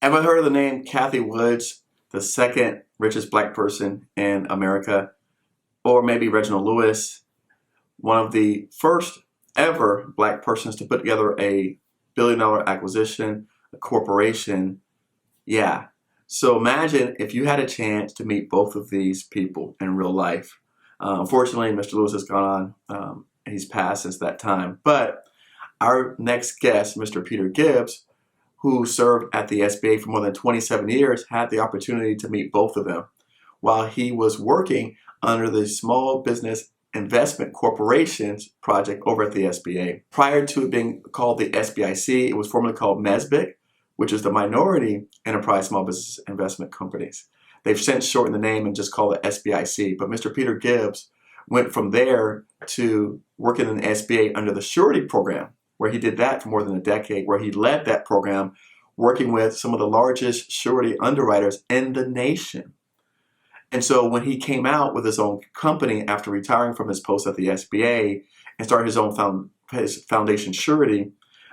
Ever heard of the name Kathy Woods, the second richest black person in America? Or maybe Reginald Lewis, one of the first ever black persons to put together a billion-dollar acquisition, a corporation. Yeah. So imagine if you had a chance to meet both of these people in real life. Unfortunately, Mr. Lewis has gone on. He's passed since that time. But our next guest, Mr. Peter Gibbs, who served at the SBA for more than 27 years, had the opportunity to meet both of them while he was working under the Small Business Investment Corporations project over at the SBA. Prior to it being called the SBIC, it was formerly called MESBIC, which is the Minority Enterprise Small Business Investment Companies. They've since shortened the name and just call it SBIC. But Mr. Peter Gibbs went from there to working in the SBA under the Surety program, where he did that for more than a decade, where he led that program, working with some of the largest surety underwriters in the nation. And so when he came out with his own company after retiring from his post at the SBA and started his foundation Surety,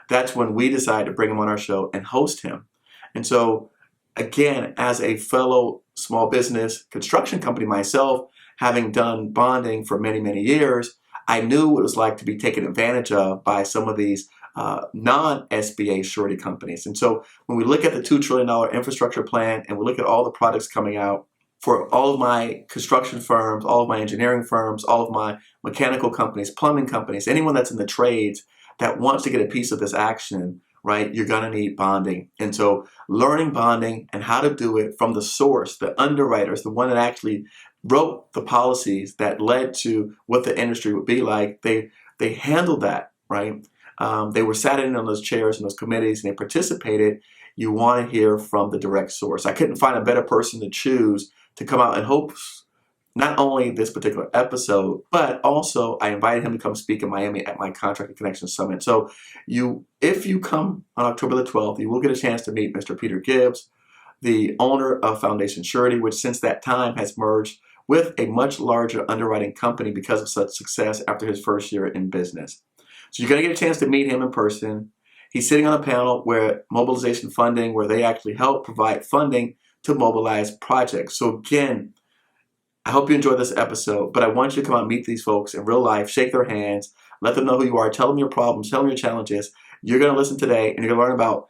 that's when we decided to bring him on our show and host him. And so, again, as a fellow small business construction company myself, having done bonding for many, many years, I knew what it was like to be taken advantage of by some of these non-SBA surety companies. And so when we look at the $2 trillion infrastructure plan and we look at all the products coming out for all of my construction firms, all of my engineering firms, all of my mechanical companies, plumbing companies, anyone that's in the trades that wants to get a piece of this action, right, you're going to need bonding. And so learning bonding and how to do it from the source, the underwriters, the one that actually wrote the policies that led to what the industry would be like, they handled that, right? They were sat in on those chairs and those committees and they participated. You want to hear from the direct source. I couldn't find a better person to choose to come out and host not only this particular episode, but also I invited him to come speak in Miami at my Contractor Connection Summit. So if you come on October the 12th, you will get a chance to meet Mr. Peter Gibbs, the owner of Foundation Surety, which since that time has merged with a much larger underwriting company because of such success after his first year in business. So you're going to get a chance to meet him in person. He's sitting on a panel where mobilization funding, where they actually help provide funding to mobilize projects. So again, I hope you enjoyed this episode, but I want you to come out and meet these folks in real life, shake their hands, let them know who you are, tell them your problems, tell them your challenges. You're going to listen today and you're going to learn about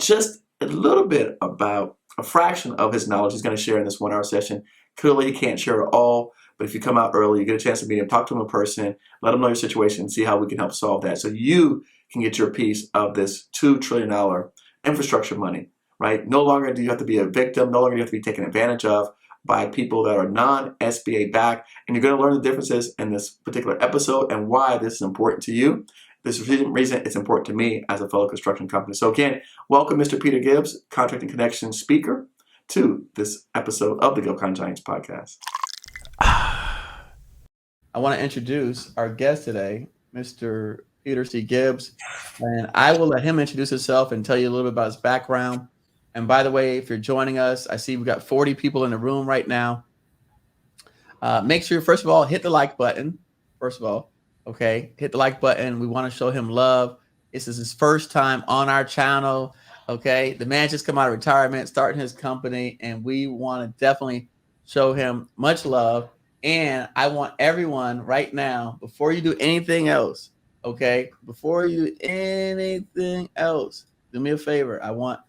just a little bit about a fraction of his knowledge he's going to share in this 1 hour session. Clearly, he can't share it all, but if you come out early, you get a chance to meet him, talk to him in person, let him know your situation, and see how we can help solve that so you can get your piece of this $2 trillion infrastructure money, right? No longer do you have to be a victim. No longer do you have to be taken advantage of by people that are non-SBA backed. And you're going to learn the differences in this particular episode and why this is important to you. This reason it's important to me as a fellow construction company. So again, welcome Mr. Peter Gibbs, Contracting Connection speaker, to this episode of the Govcon Giants podcast. I want to introduce our guest today, Mr. Peter C. Gibbs, and I will let him introduce himself and tell you a little bit about his background. And by the way, if you're joining us, I see we've got 40 people in the room right now. Make sure, first of all, hit the like button. First of all, okay, hit the like button. We want to show him love. This is his first time on our channel. Okay, the man just come out of retirement, starting his company, and we want to definitely show him much love. And I want everyone right now, before you do anything else, okay, before you do anything else, do me a favor. I want,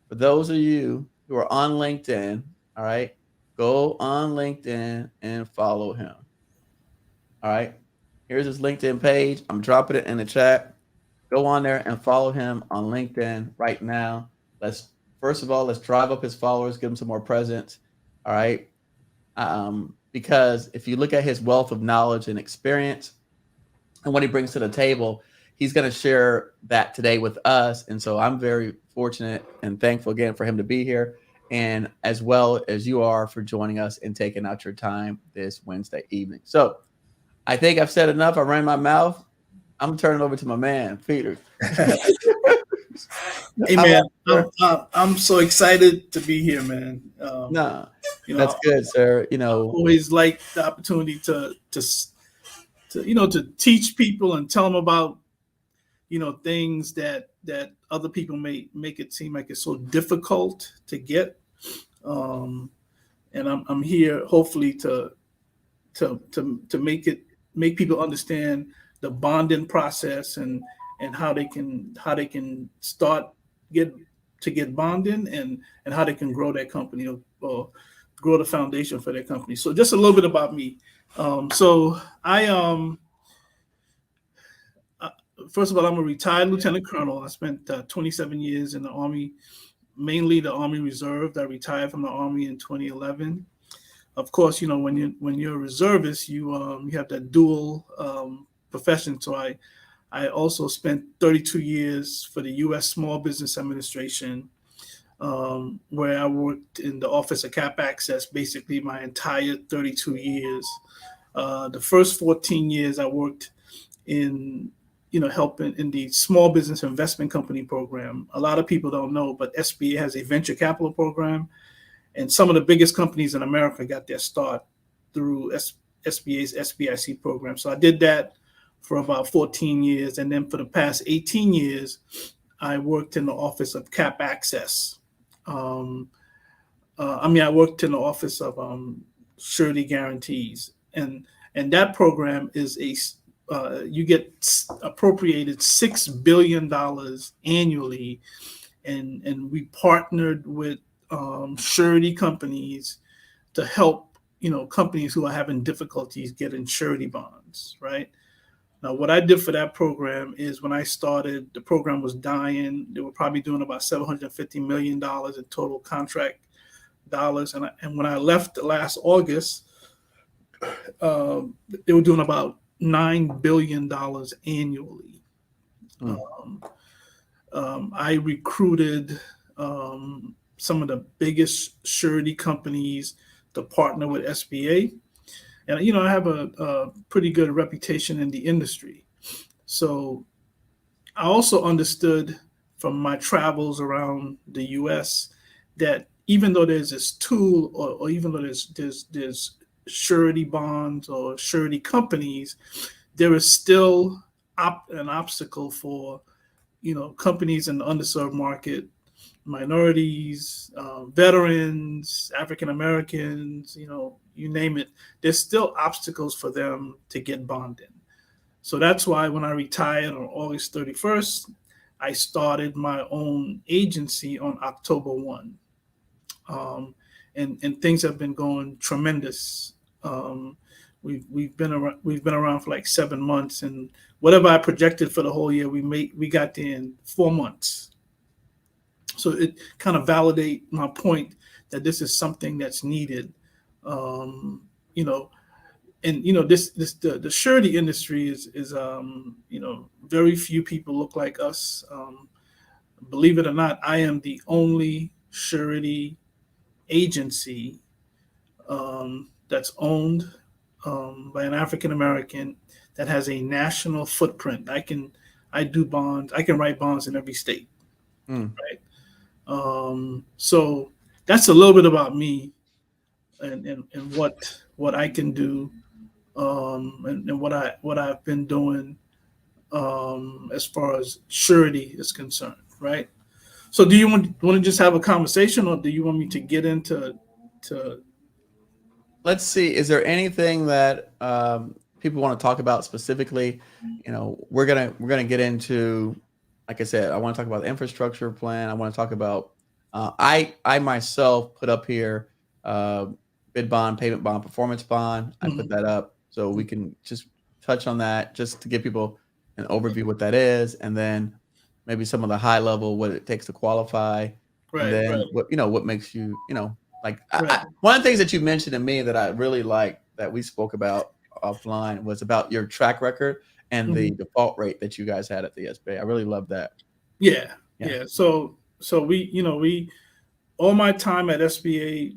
for those of you who are on LinkedIn, all right, go on LinkedIn and follow him. All right, here's his LinkedIn page. I'm dropping it in the chat. Go on there and follow him on LinkedIn right now. First of all, let's drive up his followers, give him some more presence. All right. Because if you look at his wealth of knowledge and experience and what he brings to the table, he's going to share that today with us. And so I'm very fortunate and thankful again for him to be here, and as well as you are for joining us and taking out your time this Wednesday evening. So I think I've said enough. I ran my mouth. I'm turning over to my man, Peter. Hey, man, I'm so excited to be here, man. That's good, sir. I always like the opportunity to teach people and tell them about, things that that other people may make it seem like it's so difficult to get. And I'm here hopefully to make people understand the bonding process and how they can start get bonding and how they can grow their company or grow the foundation for their company. So just a little bit about me. So I first of all, I'm a retired lieutenant colonel. I spent 27 years in the Army, mainly the Army Reserve. I retired from the Army in 2011. Of course, when you're a reservist, you have that dual profession. So I also spent 32 years for the U.S. Small Business Administration, where I worked in the Office of Cap Access, basically my entire 32 years. The first 14 years I worked in helping in the Small Business Investment Company program. A lot of people don't know, but SBA has a venture capital program. And some of the biggest companies in America got their start through SBA's SBIC program. So I did that for about 14 years. And then for the past 18 years, I worked in the Office of Cap Access. I worked in the Office of Surety Guarantees. And that program is you get appropriated $6 billion annually. And we partnered with surety companies to help companies who are having difficulties getting surety bonds, right? Now, what I did for that program is when I started, the program was dying. They were probably doing about $750 million in total contract dollars. And when I left last August, they were doing about $9 billion annually. I recruited some of the biggest surety companies to partner with SBA. And, I have a pretty good reputation in the industry. So I also understood from my travels around the U.S. that even though there's this tool or even though there's surety bonds or surety companies, there is still an obstacle for, companies in the underserved market, minorities, veterans, African Americans, you name it. There's still obstacles for them to get bonding. So that's why when I retired on August 31st, I started my own agency on October 1. And things have been going tremendous. We've been around for like 7 months, and whatever I projected for the whole year, we got there in 4 months. So it kind of validates my point that this is something that's needed. The surety industry is very few people look like us. Believe it or not, I am the only surety agency that's owned by an African American that has a national footprint. I do bonds. I can write bonds in every state, right? So that's a little bit about me and what I can do, and what I've been doing as far as surety is concerned, right? So do you want to just have a conversation, or do you want me to get into Let's see. Is there anything that people want to talk about specifically? We're gonna get into, like I said, I want to talk about the infrastructure plan. I want to talk about I myself put up here bid bond, payment bond, performance bond. I put that up so we can just touch on that, just to give people an overview what that is, and then maybe some of the high level what it takes to qualify, and then what makes you one of the things that you mentioned to me that I really like that we spoke about offline was about your track record and the default rate that you guys had at the SBA. I really love that. Yeah. So we all my time at SBA,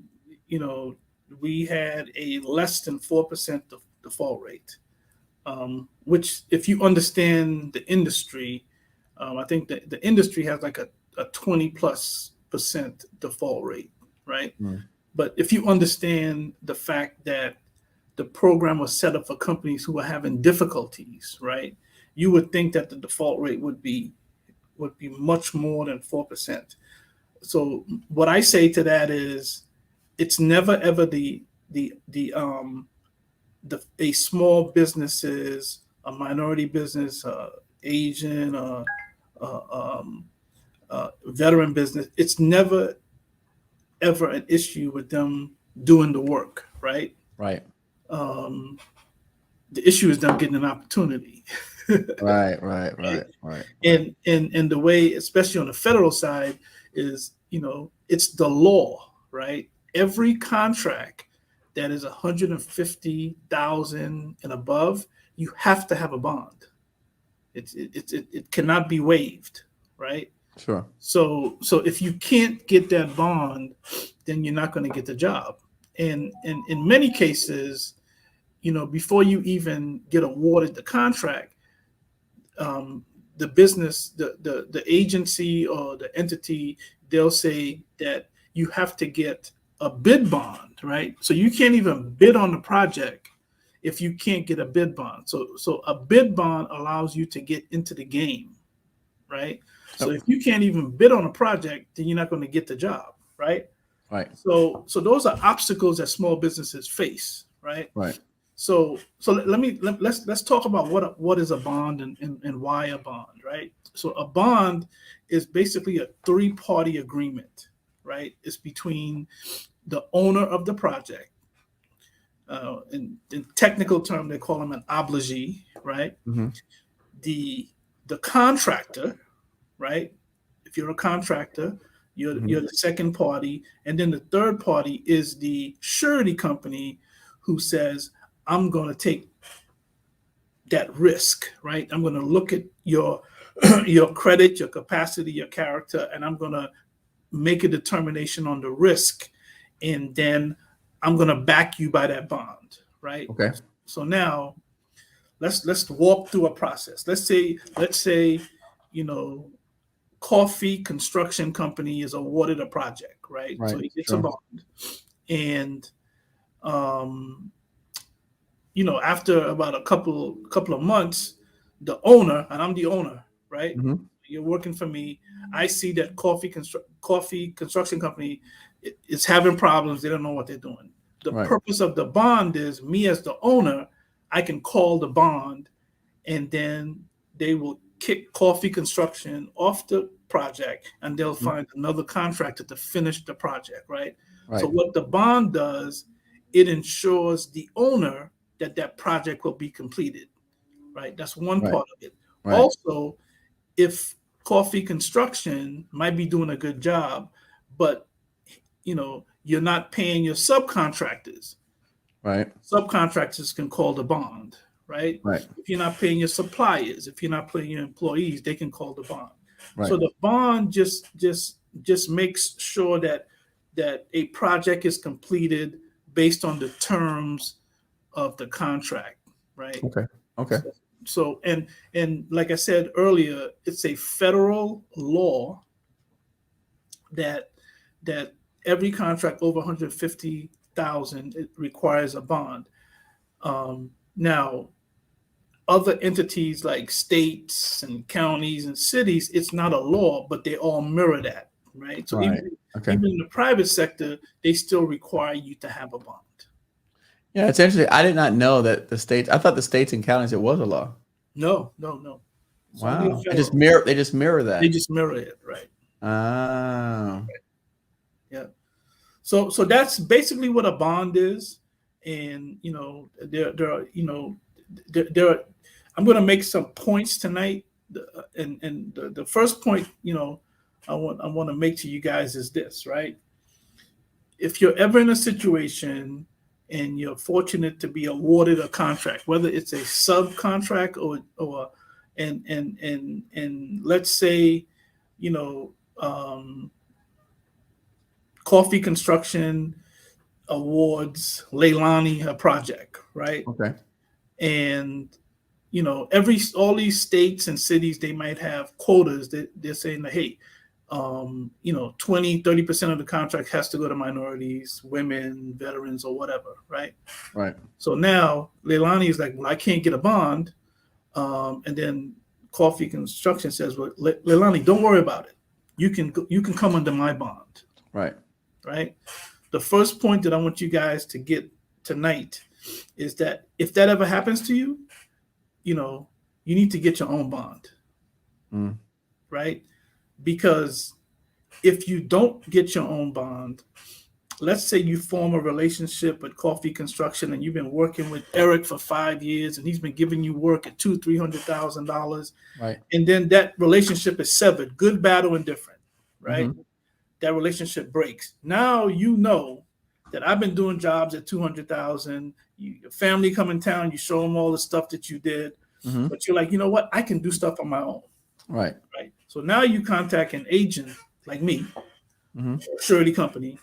we had a less than 4% default rate, which, if you understand the industry, I think that the industry has like a 20+% default rate, right? But if you understand the fact that the program was set up for companies who are having difficulties, right, you would think that the default rate would be would be much more than 4%. So what I say to that is, it's never ever a small businesses, a minority business, Asian, veteran business. It's never ever an issue with them doing the work, right? Right. The issue is them getting an opportunity. Right. And the way, especially on the federal side, is, it's the law, right? Every contract that is 150,000 and above, you have to have a bond. It cannot be waived, right? Sure. So if you can't get that bond, then you're not going to get the job. And in many cases, before you even get awarded the contract, the business, the agency or the entity, they'll say that you have to get a bid bond, right? So you can't even bid on the project if you can't get a bid bond. So a bid bond allows you to get into the game, right? So if you can't even bid on a project, then you're not going to get the job, right? Right. So those are obstacles that small businesses face, right? Right. So let's talk about what is a bond and why a bond, right? So a bond is basically a three-party agreement, right? It's between the owner of the project. In technical term, they call him an obligee, right? Mm-hmm. The contractor, right? If you're a contractor, you're the second party, and then the third party is the surety company, who says, I'm going to take that risk, right? I'm going to look at your credit, your capacity, your character, and I'm going to make a determination on the risk, and then I'm going to back you by that bond, right? Okay. So now let's walk through a process. Let's say Coffie Construction Company is awarded a project, right? So he gets a bond, and after about a couple of months, the owner, and I'm the owner, right? Mm-hmm. You're working for me. I see that Coffie Construction Company is having problems. They don't know what they're doing. The purpose of the bond is, me as the owner, I can call the bond, and then they will kick Coffie Construction off the project, and they'll find another contractor to finish the project, right? So what the bond does, it ensures the owner that project will be completed, right? That's one part of it. Right. Also, if Coffie Construction might be doing a good job, but you're not paying your subcontractors, right? Subcontractors can call the bond, right? If you're not paying your suppliers, if you're not paying your employees, they can call the bond. So the bond just makes sure that a project is completed based on the terms of the contract, right? Okay. So and like I said earlier, it's a federal law that every contract over 150,000, it requires a bond. Now, other entities like states and counties and cities, it's not a law, but they all mirror that, right? So even in the private sector, they still require you to have a bond. Yeah, it's interesting. I did not know that the states. I thought the states and counties, it was a law. No. Wow. They just mirror that. They just mirror it, right? Oh. Yeah. So that's basically what a bond is, and there are I'm going to make some points tonight, and the first point I want to make to you guys is this, right? If you're ever in a situation and you're fortunate to be awarded a contract, whether it's a subcontract or let's say Coffie Construction awards Leilani a project, right? Okay. And all these states and cities, they might have quotas that they're saying that, hey, 20-30% of the contract has to go to minorities, women, veterans, or whatever, right? Right. So now Leilani is like, well, I can't get a bond, and then Coffee Construction says, well, Leilani, don't worry about it. You can come under my bond. Right. Right. The first point that I want you guys to get tonight is that if that ever happens to you, you need to get your own bond. Right. Because if you don't get your own bond, let's say you form a relationship with Coffee Construction and you've been working with Eric for 5 years and he's been giving you work at $200,000-$300,000. Right. And then that relationship is severed, good, bad, or indifferent. Right. That relationship breaks. Now you know that I've been doing jobs at $200,000. Your family come in town, you show them all the stuff that you did, but you're like, you know what? I can do stuff on my own. Right. Right. So now you contact an agent like me, surety company.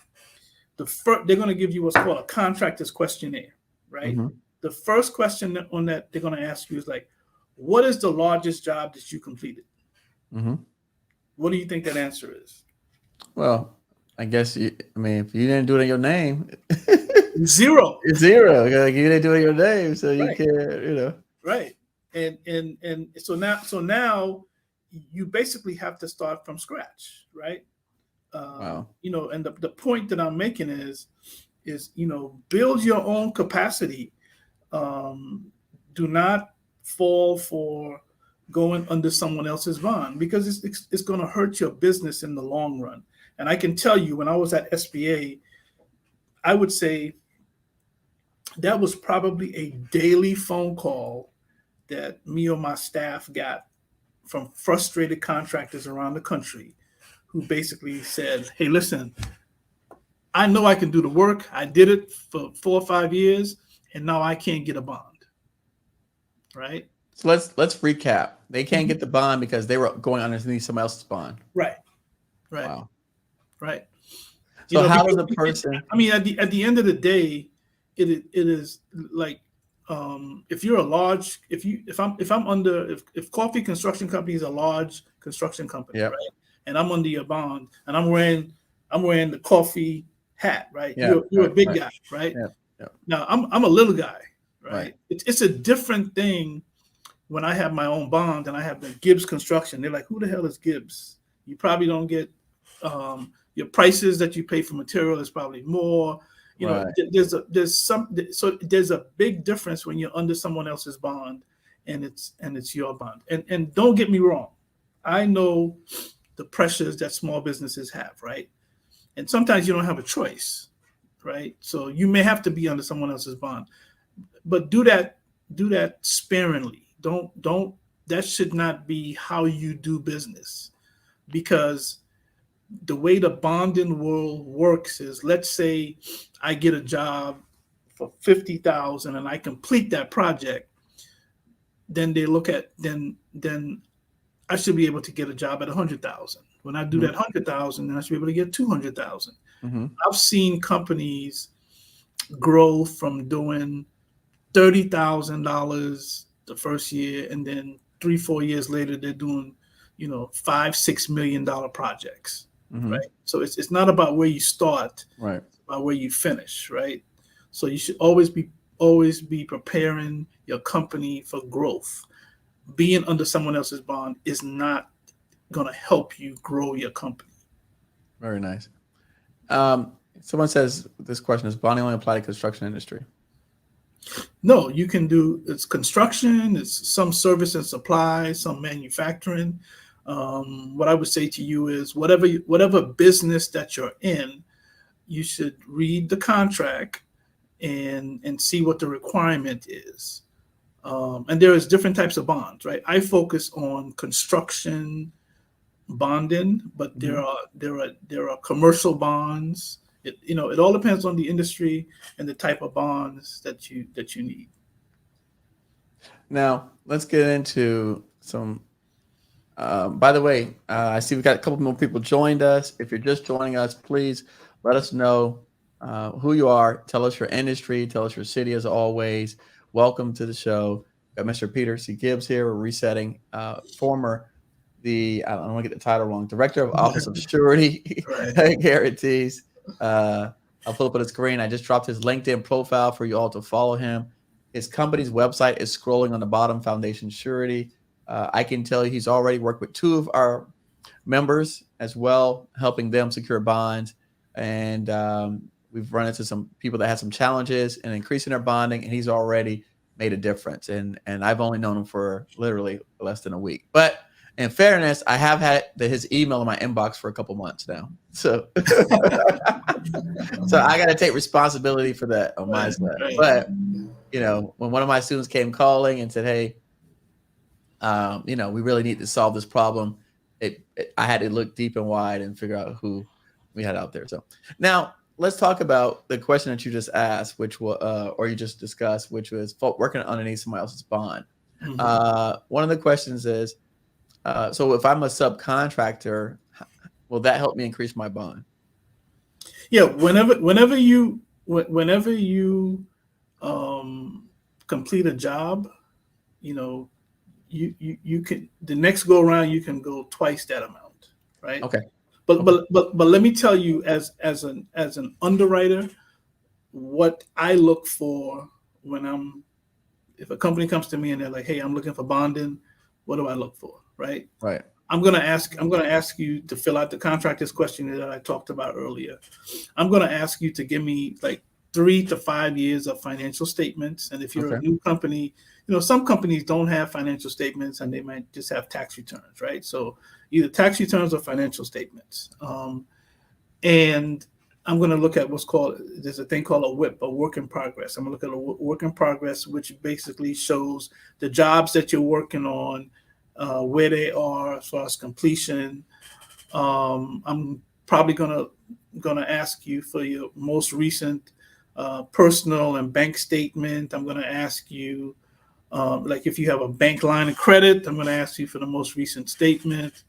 They're going to give you what's called a contractor's questionnaire. Right. The first question on that they're going to ask you is like, what is the largest job that you completed? What do you think that answer is? Well, I guess if you didn't do it in your name, zero. It's zero. Like, you didn't do it in your name, so you can't, Right. And so now you basically have to start from scratch, right? Wow. And the point that I'm making is build your own capacity. Do not fall for going under someone else's bond because it's going to hurt your business in the long run. And I can tell you, when I was at SBA, I would say that was probably a daily phone call that me or my staff got from frustrated contractors around the country who basically said, hey, listen, I know I can do the work. I did it for 4 or 5 years, and now I can't get a bond. Right? So let's recap. They can't get the bond because they were going underneath somebody else's bond. Right. Wow. Right. So how does a person? At the end of the day, it is like if you're a large, if Coffee Construction Company is a large construction company, right? And I'm under your bond, and I'm wearing the Coffee hat, right? You're a big guy, right? Now I'm a little guy, right? It's a different thing when I have my own bond and I have the Gibbs Construction. They're like, who the hell is Gibbs? You probably don't get your prices that you pay for material is probably more. There's a big difference when you're under someone else's bond and it's your bond. And don't get me wrong, I know the pressures that small businesses have, right? And sometimes you don't have a choice, right? So you may have to be under someone else's bond, but do that sparingly. Don't that should not be how you do business, because the way the bonding world works is, let's say I get a job for $50,000 and I complete that project, then they look at then I should be able to get a job at $100,000. When I do that $100,000, then I should be able to get $200,000. I've seen companies grow from doing $30,000 the first year, and then 3-4 years later they're doing $5-6 million projects. Right. So it's not about where you start, right? It's about where you finish, right? So you should always be preparing your company for growth. Being under someone else's bond is not going to help you grow your company. Very nice. Someone says this question: is bonding only apply to construction industry? No, you can do it's construction, it's some service and supply, some manufacturing. What I would say to you is whatever business that you're in, you should read the contract and see what the requirement is. And there is different types of bonds, right? I focus on construction bonding, but there are commercial bonds. It all depends on the industry and the type of bonds that you need. Now let's get into some. By the way, I see we've got a couple more people joined us. If you're just joining us, please let us know who you are. Tell us your industry. Tell us your city, as always. Welcome to the show. Got Mr. Peter C. Gibbs here. We're resetting. I don't want to get the title wrong. Director of Office of Surety Guarantees. I'll pull up on the screen. I just dropped his LinkedIn profile for you all to follow him. His company's website is scrolling on the bottom, Foundation Surety. I can tell you he's already worked with 2 of our members as well, helping them secure bonds. And we've run into some people that had some challenges in increasing their bonding, and he's already made a difference. And I've only known him for literally less than a week. But in fairness, I have had his email in my inbox for a couple months now. So so I got to take responsibility for that on my side. But, when one of my students came calling and said, hey, we really need to solve this problem, I had to look deep and wide and figure out who we had out there. So now let's talk about the question that you just asked, which was, or you just discussed, which was working underneath somebody else's bond. Mm-hmm. One of the questions is, so if I'm a subcontractor, will that help me increase my bond? Yeah, whenever you complete a job, you can, the next go around you can go twice that amount, right? Okay. But let me tell you, as an underwriter, what I look for if a company comes to me and they're like, hey, I'm looking for bonding, what do I look for? Right. Right. I'm gonna ask you to fill out the contractor's questionnaire that I talked about earlier. I'm gonna ask you to give me like 3 to 5 years of financial statements. And if you're a new company, some companies don't have financial statements and they might just have tax returns, right? So either tax returns or financial statements. And I'm going to look at there's a thing called a WIP, a work in progress. I'm going to look at a work in progress, which basically shows the jobs that you're working on, where they are as far as completion. I'm probably going to ask you for your most recent personal and bank statement. I'm going to ask you, like if you have a bank line of credit, I'm going to ask you for the most recent statement,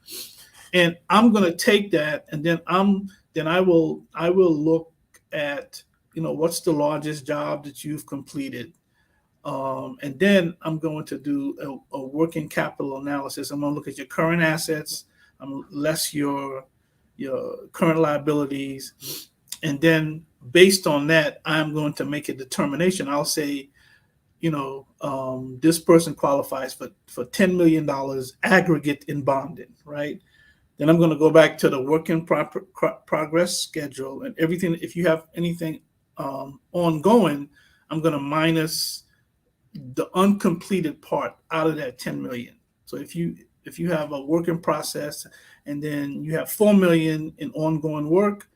and I'm going to take that, and then I will look at what's the largest job that you've completed, and then I'm going to do a working capital analysis. I'm going to look at your current assets, less your current liabilities, and then based on that, I'm going to make a determination. I'll say, this person qualifies for $10 million aggregate in bonding, right? Then I'm going to go back to the work in progress schedule and everything. If you have anything ongoing, I'm going to minus the uncompleted part out of that 10 million. So if you have a work in process and then you have 4 million in ongoing work,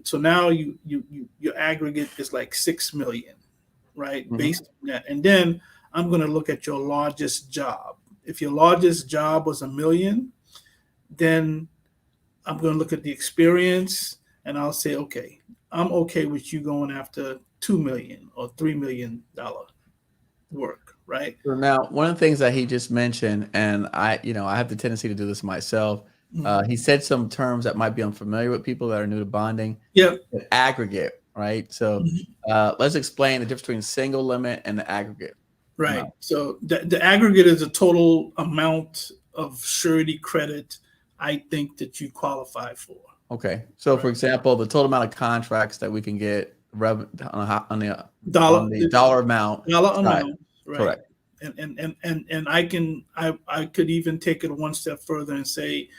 so now your aggregate is like 6 million, right? Mm-hmm. Based on that. And then I'm going to look at your largest job. If your largest job was $1 million, then I'm going to look at the experience and I'll say, okay, I'm okay with you going after $2 million or $3 million work, right? So now, one of the things that he just mentioned, and I have the tendency to do this myself. Mm-hmm. He said some terms that might be unfamiliar with people that are new to bonding. Yep. Aggregate, right? So let's explain the difference between single limit and the aggregate. Right. So the aggregate is the total amount of surety credit I think that you qualify for. Okay. So right. For example, the total amount of contracts that we can get on the dollar amount. Right. Correct. And I could even take it one step further and say,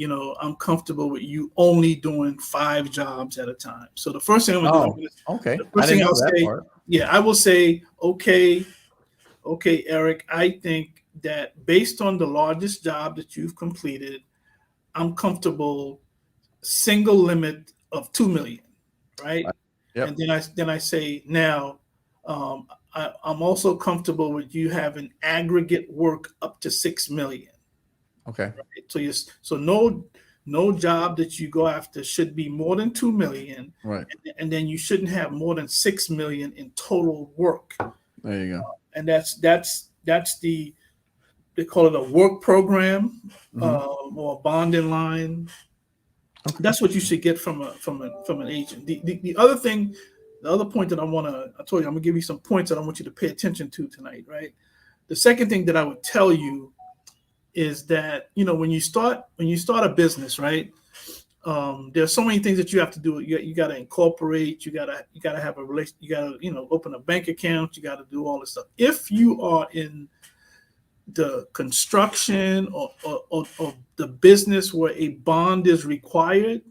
I'm comfortable with you only doing 5 jobs at a time. So the first thing I'm going to do is, okay. The first thing I'll say, I will say, okay, Eric, I think that based on the largest job that you've completed, I'm comfortable single limit of 2 million, right? Yep. And then I say now, I'm also comfortable with you having aggregate work up to 6 million. Okay. Right? So no job that you go after should be more than 2 million. Right. And then you shouldn't have more than 6 million in total work. There you go. And that's they call it a work program, or a bonding line. Okay. That's what you should get from an agent. The other point that I told you, I'm gonna give you some points that I want you to pay attention to tonight, right? The second thing that I would tell you is that, when you start a business, right? There's so many things that you have to do. You got to incorporate. You got to have a relation. You got to open a bank account. You got to do all this stuff. If you are in the construction or the business where a bond is required,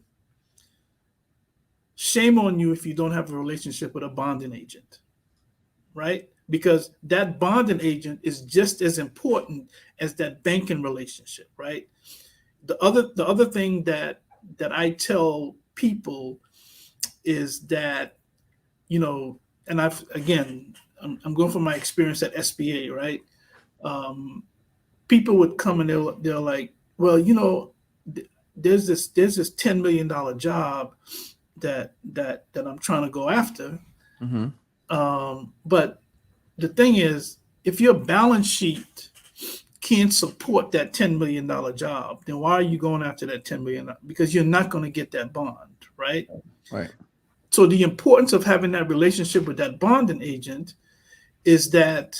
shame on you if you don't have a relationship with a bonding agent, right? Because that bonding agent is just as important as that banking relationship, right? The other thing that I tell people is that, and I'm going from my experience at SBA, right? People would come and they're like, well, there's this $10 million job that I'm trying to go after. Mm-hmm. But the thing is, if your balance sheet can't support that $10 million job, then why are you going after that $10 million? Because you're not going to get that bond, right? Right. So the importance of having that relationship with that bonding agent is that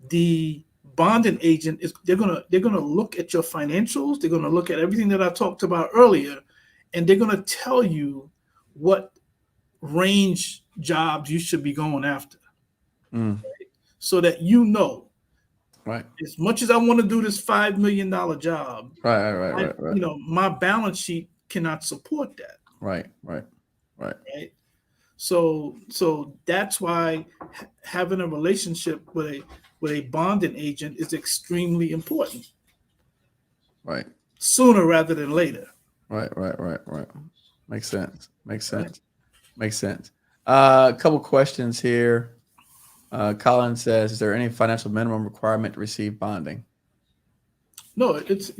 the bonding agent they're gonna look at your financials, they're gonna look at everything that I talked about earlier, and they're gonna tell you what range jobs you should be going after, right? So that right. As much as I want to do this $5 million job, right. My balance sheet cannot support that. Right. So that's why having a relationship with a bonding agent is extremely important. Right. Sooner rather than later. Right. Makes sense. A couple questions here. Colin says, is there any financial minimum requirement to receive bonding? No, it's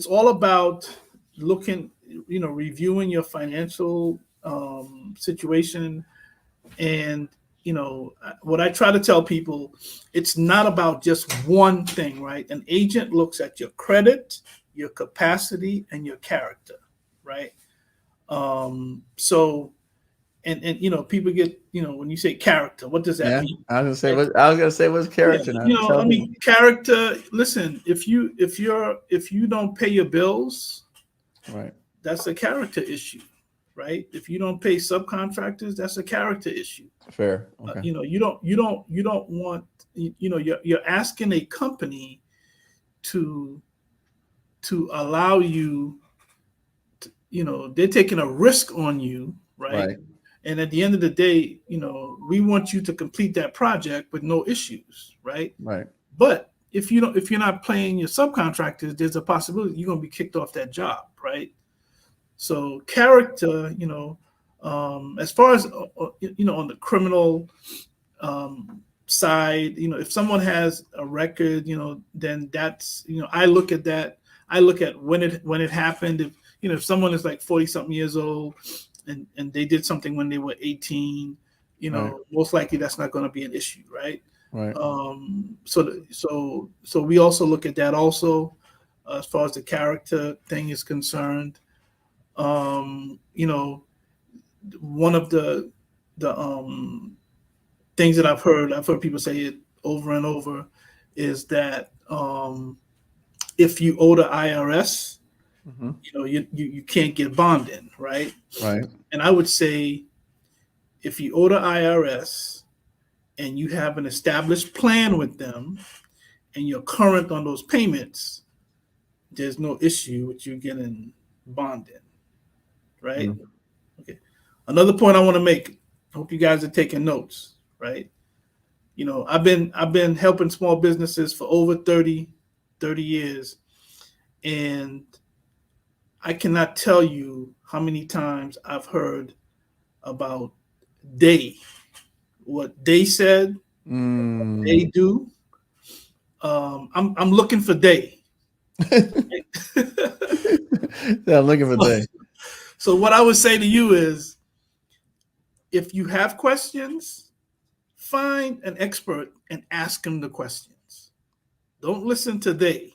all about looking, reviewing your financial situation. And what I try to tell people, it's not about just one thing, right? An agent looks at your credit, your capacity, and your character, right? So people get, when you say character, what does that mean? I was gonna say what's character now. Character, listen, if you don't pay your bills, right, that's a character issue, right? If you don't pay subcontractors, that's a character issue. Fair. Okay. You don't want, you're asking a company to allow you to, they're taking a risk on you, right? And at the end of the day, we want you to complete that project with no issues, right? Right. But if you're not paying your subcontractors, there's a possibility you're going to be kicked off that job, right? So character, as far as on the criminal side, if someone has a record, then that's, I look at that. I look at when it happened. If someone is like 40-something years old and they did something when they were 18, right, most likely that's not going to be an issue, right? Right. So we also look at that also, as far as the character thing is concerned. One of the things that I've heard people say it over and over is that if you owe the IRS, mm-hmm, you can't get bonding, right? Right. And I would say if you owe the IRS and you have an established plan with them and you're current on those payments, there's no issue with you getting bonding, right? Mm-hmm. Okay. Another point I want to make, I hope you guys are taking notes, right? I've been helping small businesses for over 30 years, and I cannot tell you how many times I've heard about what they said, what they do. I'm looking for day. Yeah, I'm looking for day. So what I would say to you is, if you have questions, find an expert and ask them the questions. Don't listen to they,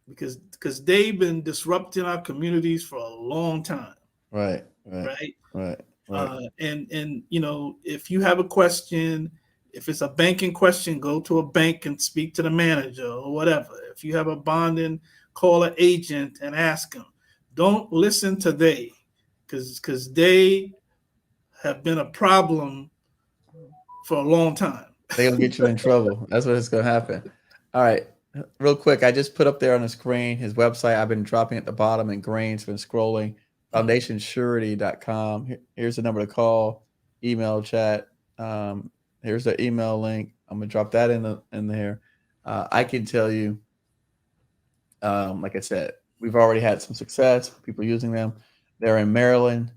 because they've been disrupting our communities for a long time. Right. And if you have a question, if it's a banking question, go to a bank and speak to the manager or whatever. If you have a bonding, call an agent and ask them. Don't listen to they, because they have been a problem for a long time. They're gonna get you in trouble. That's what is gonna happen. All right. Real quick, I just put up there on the screen his website. I've been dropping at the bottom in green. It's been scrolling. FoundationSurety.com. Here's the number to call, email, chat. Here's the email link. I'm gonna drop that in there. I can tell you, like I said, we've already had some success. People using them. They're in Maryland.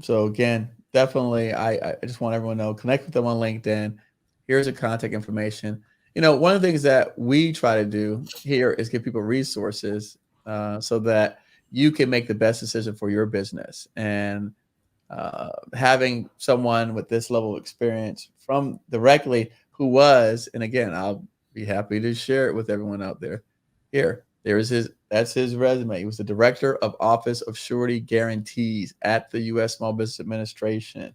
So again, definitely, I just want everyone to know, connect with them on LinkedIn. Here's the contact information. One of the things that we try to do here is give people resources so that you can make the best decision for your business. And having someone with this level of experience from directly who was, and again, I'll be happy to share it with everyone out there. That's his resume. He was the director of Office of Surety Guarantees at the U.S. Small Business Administration.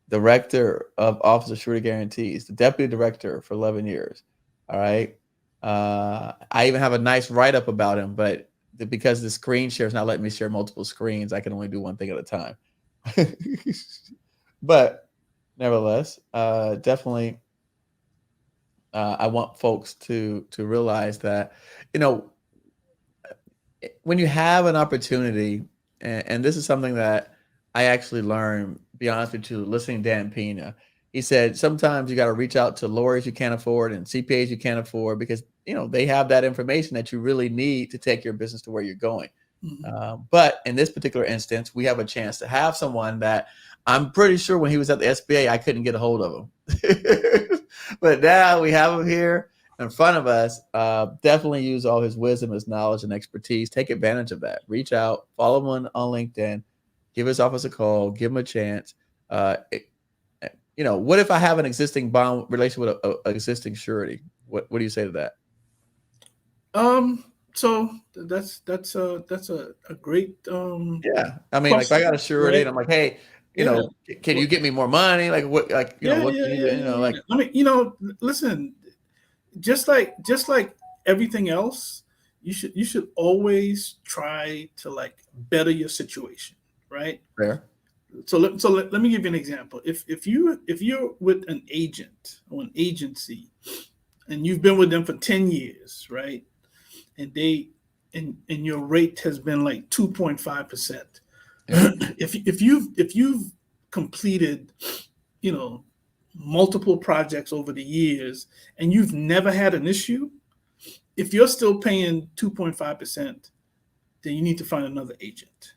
Director of Office of Surety Guarantees, the deputy director for 11 years. All right. I even have a nice write-up about him, but because the screen share is not letting me share multiple screens, I can only do one thing at a time. But nevertheless, definitely, I want folks to realize that, when you have an opportunity, and this is something that I actually learned, be honest with you, listening to Dan Pena. He said, sometimes you got to reach out to lawyers you can't afford and CPAs you can't afford because, they have that information that you really need to take your business to where you're going. Mm-hmm. But in this particular instance, we have a chance to have someone that I'm pretty sure when he was at the SBA, I couldn't get a hold of him. But now we have him here in front of us. Definitely use all his wisdom, his knowledge, and expertise. Take advantage of that. Reach out, follow him on LinkedIn. Give his office a call. Give him a chance. What if I have an existing bond relation with an existing surety? What do you say to that? So that's a great yeah. I mean, like if I got a surety, right? And I'm like, hey, can you get me more money? Like what? Like what? Like I mean, listen, just like everything else, you should always try to like better your situation. Right. Fair. So let me give you an example. If you're with an agent or an agency, and you've been with them for 10 years, right, and your rate has been like 2.5%. Yeah. If you've completed, multiple projects over the years, and you've never had an issue, if you're still paying 2.5%, then you need to find another agent.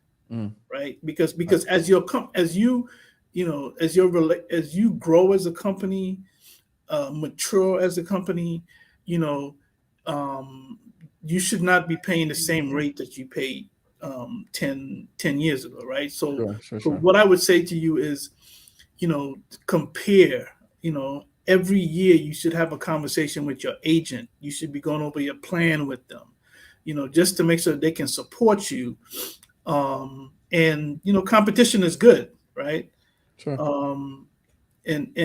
Right, because as you grow as a company, mature as a company, you should not be paying the same rate that you paid 10 years ago, right? So, sure. What I would say to you is, compare. Every year you should have a conversation with your agent. You should be going over your plan with them, just to make sure that they can support you. And competition is good, right? Sure. And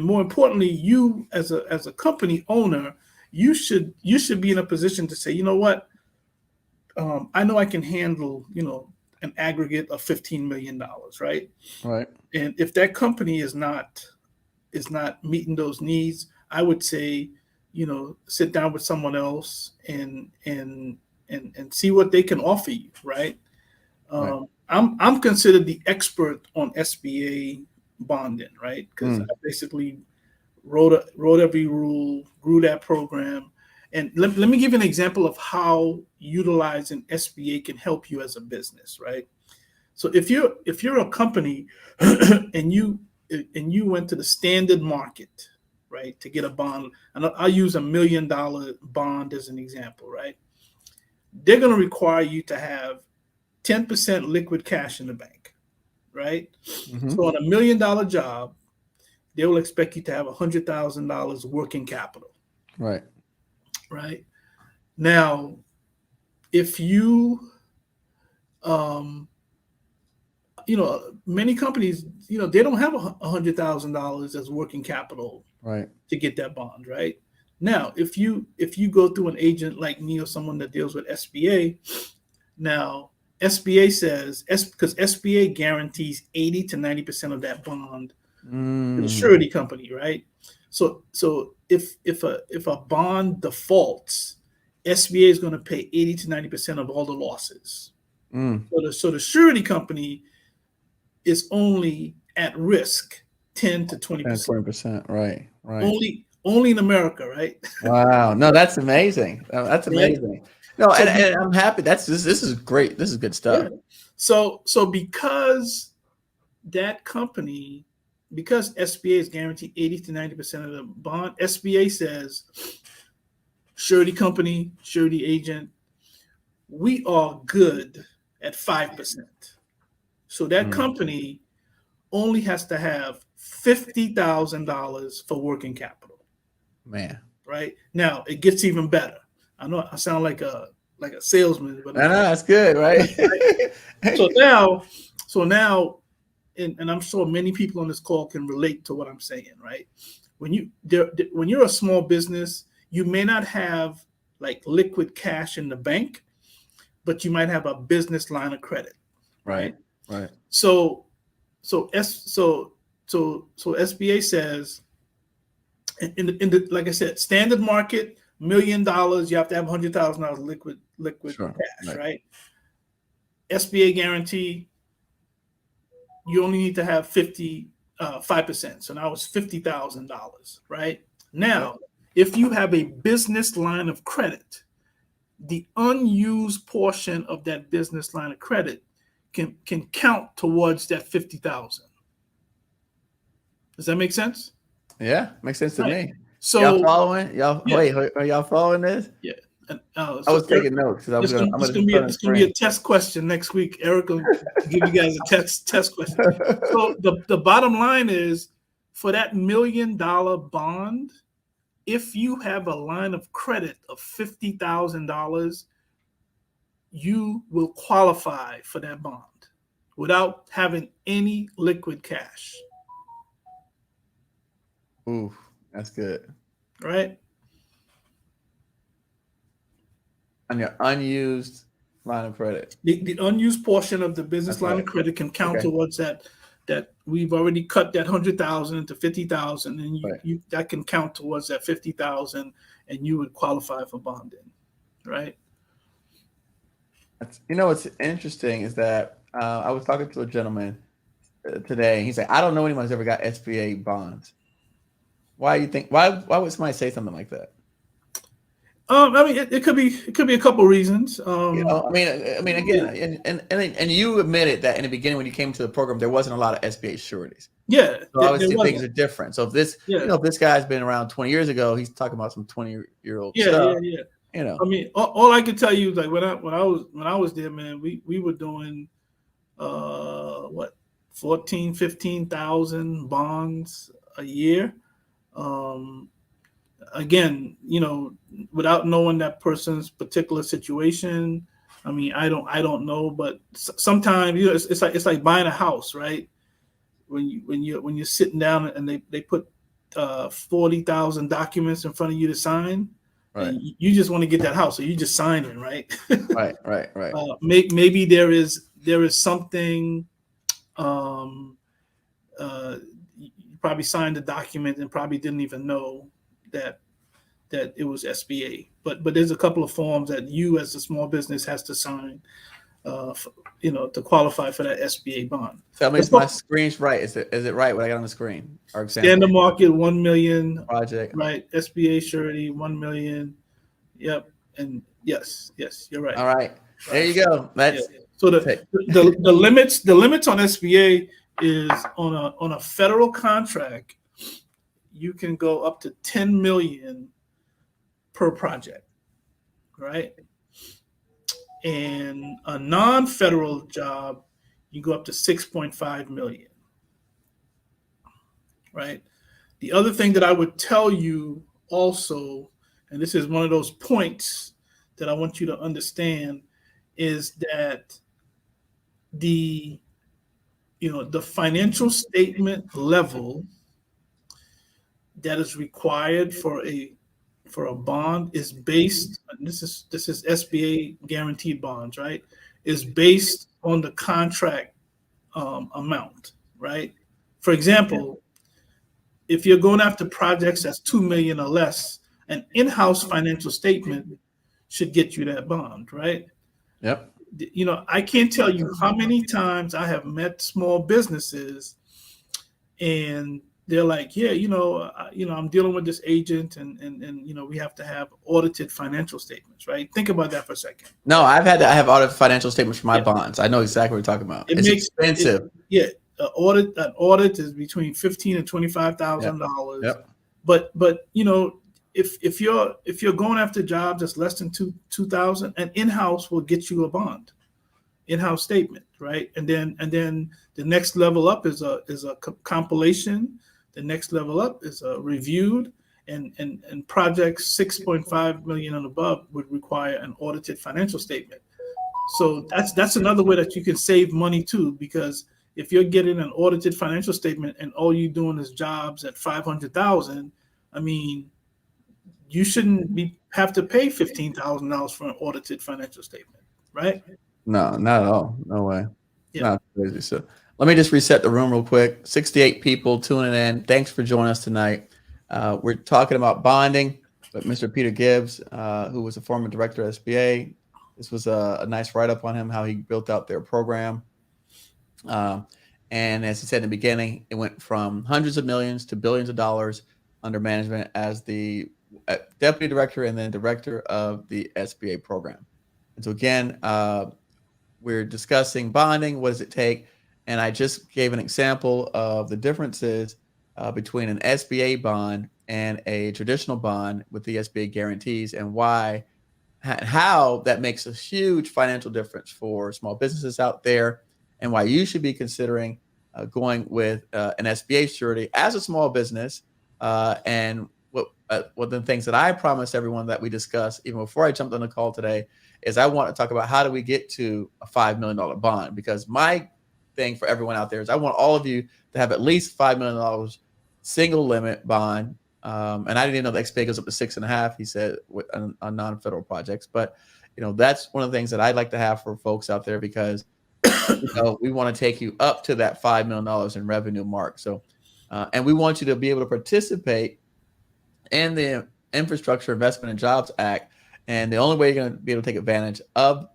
more importantly, you as a company owner, you should be in a position to say, you know what, I know I can handle, an aggregate of $15 million, right? Right. And if that company is not meeting those needs, I would say, sit down with someone else and see what they can offer you, right? Right. I'm considered the expert on SBA bonding, right? Because I basically wrote every rule, grew that program. And let me give you an example of how utilizing SBA can help you as a business, right? So if you're a company and you went to the standard market, right, to get a bond, and I'll use $1 million bond as an example, right? They're going to require you to have 10% liquid cash in the bank, right? Mm-hmm. So on $1 million job, they will expect you to have $100,000 working capital. Right. Right. Now, if you, many companies, they don't have $100,000 as working capital, right, to get that bond, right? Now, if you go through an agent like me or someone that deals with SBA, now SBA says, because SBA guarantees 80 to 90% of that bond the surety company, right? So if a bond defaults, SBA is going to pay 80 to 90% of all the losses. So the surety company is only at risk 10 to 20%. 20%, right. Only in America, right? Wow. No, that's amazing. That's amazing. Right? No, so, and I'm happy. This is great. This is good stuff. Yeah. So because that company, because SBA is guaranteed 80 to 90% of the bond, SBA says, surety company, surety agent, we are good at 5%. So that company only has to have $50,000 for working capital. Man. Right? Now it gets even better. I know I sound like a salesman, but no, that's good, right? So now, and I'm sure many people on this call can relate to what I'm saying, right? When you're a small business, you may not have like liquid cash in the bank, but you might have a business line of credit, right? So SBA says, in the like I said, standard market, $1 million, you have to have $100,000 liquid cash, right? SBA guarantee, you only need to have 5%. So now it's $50,000, right? Now, if you have a business line of credit, the unused portion of that business line of credit can count towards that 50,000. Does that make sense? Yeah, makes sense to me. So y'all following? Wait, are y'all following this? Yeah. I was taking notes because it's gonna be a test question next week. Eric will give you guys a test question. So the bottom line is, for that $1 million bond, if you have a line of credit of $50,000, you will qualify for that bond without having any liquid cash. Ooh, that's good. Right? On your unused line of credit. The unused portion of the business line of credit can count towards that we've already cut that 100,000 into 50,000, and you that can count towards that 50,000, and you would qualify for bonding, right? What's interesting is that I was talking to a gentleman today, and he said, I don't know anyone who's ever got SBA bonds. Why would somebody say something like that? I mean, it could be a couple of reasons. I mean, again, and you admitted that in the beginning when you came to the program, there wasn't a lot of SBA sureties. Yeah, so obviously things are different. So if this, if this guy's been around 20 years ago, he's talking about some 20-year-old stuff. Yeah. I mean, all I can tell you is like when I was there, man, we were doing 15,000 bonds a year. Again, without knowing that person's particular situation, I mean, I don't know, but sometimes it's like buying a house, right? When you're sitting down and they put 40,000 documents in front of you to sign, and you just want to get that house, so you just sign it, right? Right. Maybe there is something. You probably signed the document and probably didn't even know that it was SBA, but there's a couple of forms that you as a small business has to sign, to qualify for that SBA bond. Tell me if my screen's right. Is it right what I got on the screen? Standard market 1 million project, right? SBA surety 1 million. Yep, and yes, you're right. All right, there you go. So the limits on SBA is on a federal contract, you can go up to 10 million per project, right? And a non-federal job, you go up to 6.5 million, right? The other thing that I would tell you also, and this is one of those points that I want you to understand, is that the financial statement level that is required for a bond is based, and this is SBA guaranteed bonds, right? Is based on the contract amount, right? For example, if you're going after projects that's 2 million or less, an in-house financial statement should get you that bond, right? Yep. I can't tell you how many times I have met small businesses and they're like, yeah, I'm dealing with this agent and we have to have audited financial statements, right? Think about that for a second. No, I have audited financial statements for my bonds. I know exactly what you're talking about. It's expensive. An audit is between $15,000 and $25,000. Yep. But if you're going after jobs that's less than 2,000, an in-house will get you a bond, in-house statement, right? And then the next level up is a compilation. The next level up is a reviewed, and projects 6.5 million and above would require an audited financial statement. So that's another way that you can save money too, because if you're getting an audited financial statement and all you're doing is jobs at 500,000, I mean, you shouldn't have to pay $15,000 for an audited financial statement, right? No, not at all. No way. Yeah. Not crazy. So let me just reset the room real quick. 68 people tuning in. Thanks for joining us tonight. We're talking about bonding with Mr. Peter Gibbs, who was a former director of SBA. This was a nice write-up on him, how he built out their program. And as he said in the beginning, it went from hundreds of millions to billions of dollars under management as the deputy director and then director of the SBA program. And so again, we're discussing bonding. What does it take? And I just gave an example of the differences between an SBA bond and a traditional bond with the SBA guarantees, and why, how that makes a huge financial difference for small businesses out there, and why you should be considering going with an SBA surety as a small business. And one of the things that I promised everyone that we discuss, even before I jumped on the call today, is I want to talk about how do we get to a $5 million bond, because my thing for everyone out there is I want all of you to have at least $5 million single limit bond. And I didn't even know the XPA goes up to 6.5, he said, on non-federal projects. But, that's one of the things that I'd like to have for folks out there, because we want to take you up to that $5 million in revenue mark. So, and we want you to be able to participate in the Infrastructure Investment and Jobs Act. And the only way you're going to be able to take advantage of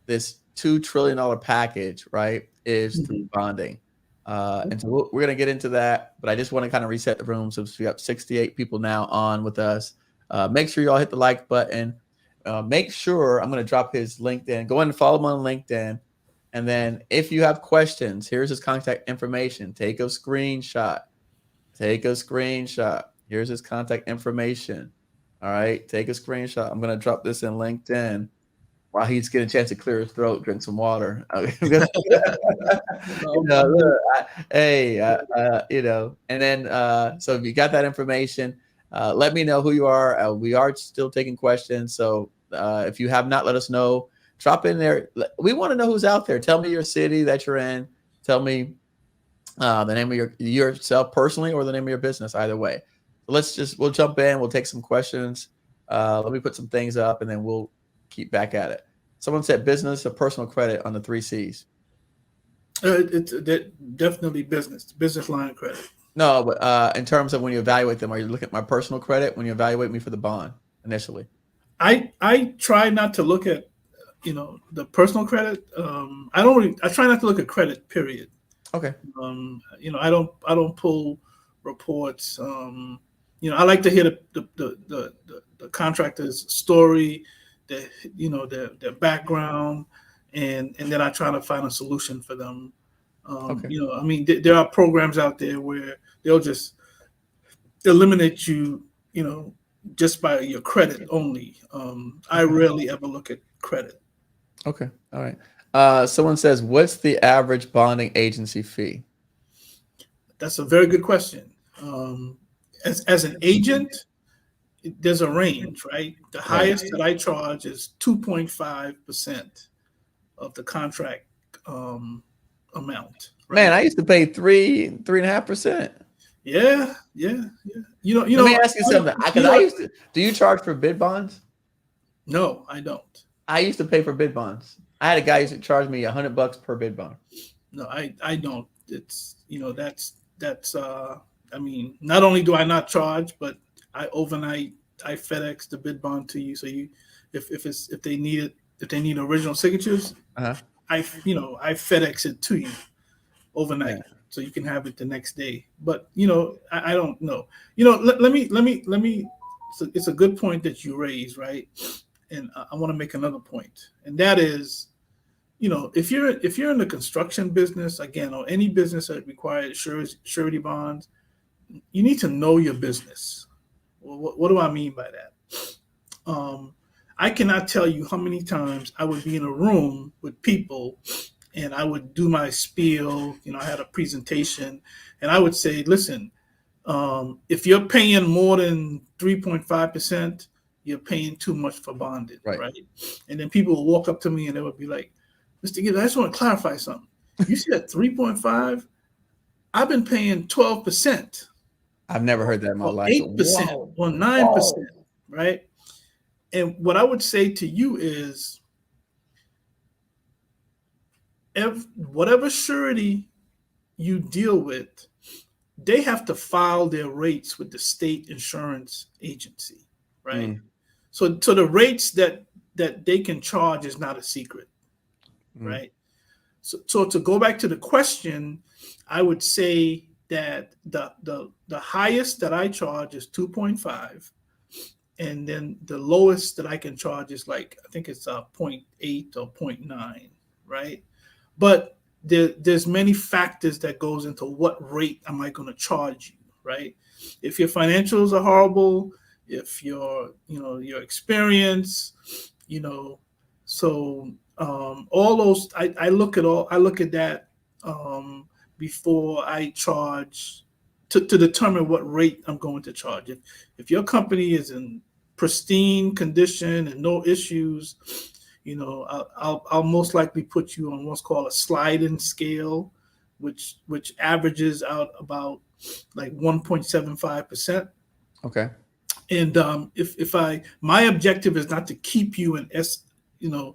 this $2 trillion package, right, is through bonding. And so we're going to get into that, but I just want to kind of reset the room. So we got 68 people now on with us. Make sure you all hit the like button. Make sure, I'm going to drop his LinkedIn. Go ahead and follow him on LinkedIn. And then if you have questions, here's his contact information. Take a screenshot. Here's his contact information. All right, take a screenshot. I'm going to drop this in LinkedIn while he's getting a chance to clear his throat, drink some water. And then, so if you got that information, let me know who you are. We are still taking questions. So if you have not, let us know. Drop in there. We want to know who's out there. Tell me your city that you're in. Tell me the name of yourself personally, or the name of your business, either way. So we'll jump in. We'll take some questions. Let me put some things up, and then we'll keep back at it. Someone said business or personal credit on the 3 C's. It's definitely business line of credit. No, but in terms of when you evaluate them, are you looking at my personal credit when you evaluate me for the bond initially? I try not to look at, the personal credit. I try not to look at credit, period. Okay. I don't pull reports. I like to hear the contractor's story, their background, and then I try to find a solution for them. Okay. There are programs out there where they'll just eliminate you, just by your credit only. I rarely ever look at credit. Okay. All right. Someone says, what's the average bonding agency fee? That's a very good question. As an agent, there's a range, right? The highest that I charge is 2.5% of the contract amount. Right? Man, I used to pay 3.5%. Yeah. Let me ask you something. Do you charge for bid bonds? No, I don't. I used to pay for bid bonds. I had a guy who used to charge me $100 per bid bond. No, I don't. It's that's I mean, not only do I not charge, but I FedEx the bid bond to you. So if they need original signatures, Uh-huh. I FedEx it to you overnight, Yeah. so you can have it the next day. But I don't know. Let me. So it's a good point that you raise, right? And I want to make another point, and that is, if you're in the construction business again, or any business that requires surety bonds, you need to know your business. Well, what do I mean by that? I cannot tell you how many times I would be in a room with people and I would do my spiel. I had a presentation and I would say, listen, if you're paying more than 3.5%, you're paying too much for bonding, right? And then people would walk up to me and they would be like, Mr. Gibbs, I just want to clarify something. You said 3.5? I've been paying 12%. I've never heard that in my life. 8% or 9%, right? And what I would say to you is, whatever surety you deal with, they have to file their rates with the state insurance agency, right? So the rates that they can charge is not a secret, right? So to go back to the question, I would say that the highest that I charge is 2.5, and then the lowest that I can charge is I think it's 0.8 or 0.9, right? But there's many factors that goes into what rate am I going to charge you, right? If your financials are horrible, if your experience, so all those I look at that before I charge to determine what rate I'm going to charge. If your company is in pristine condition and no issues, I'll most likely put you on what's called a sliding scale, which averages out about 1.75%. Okay. And my objective is not to keep you in SBA,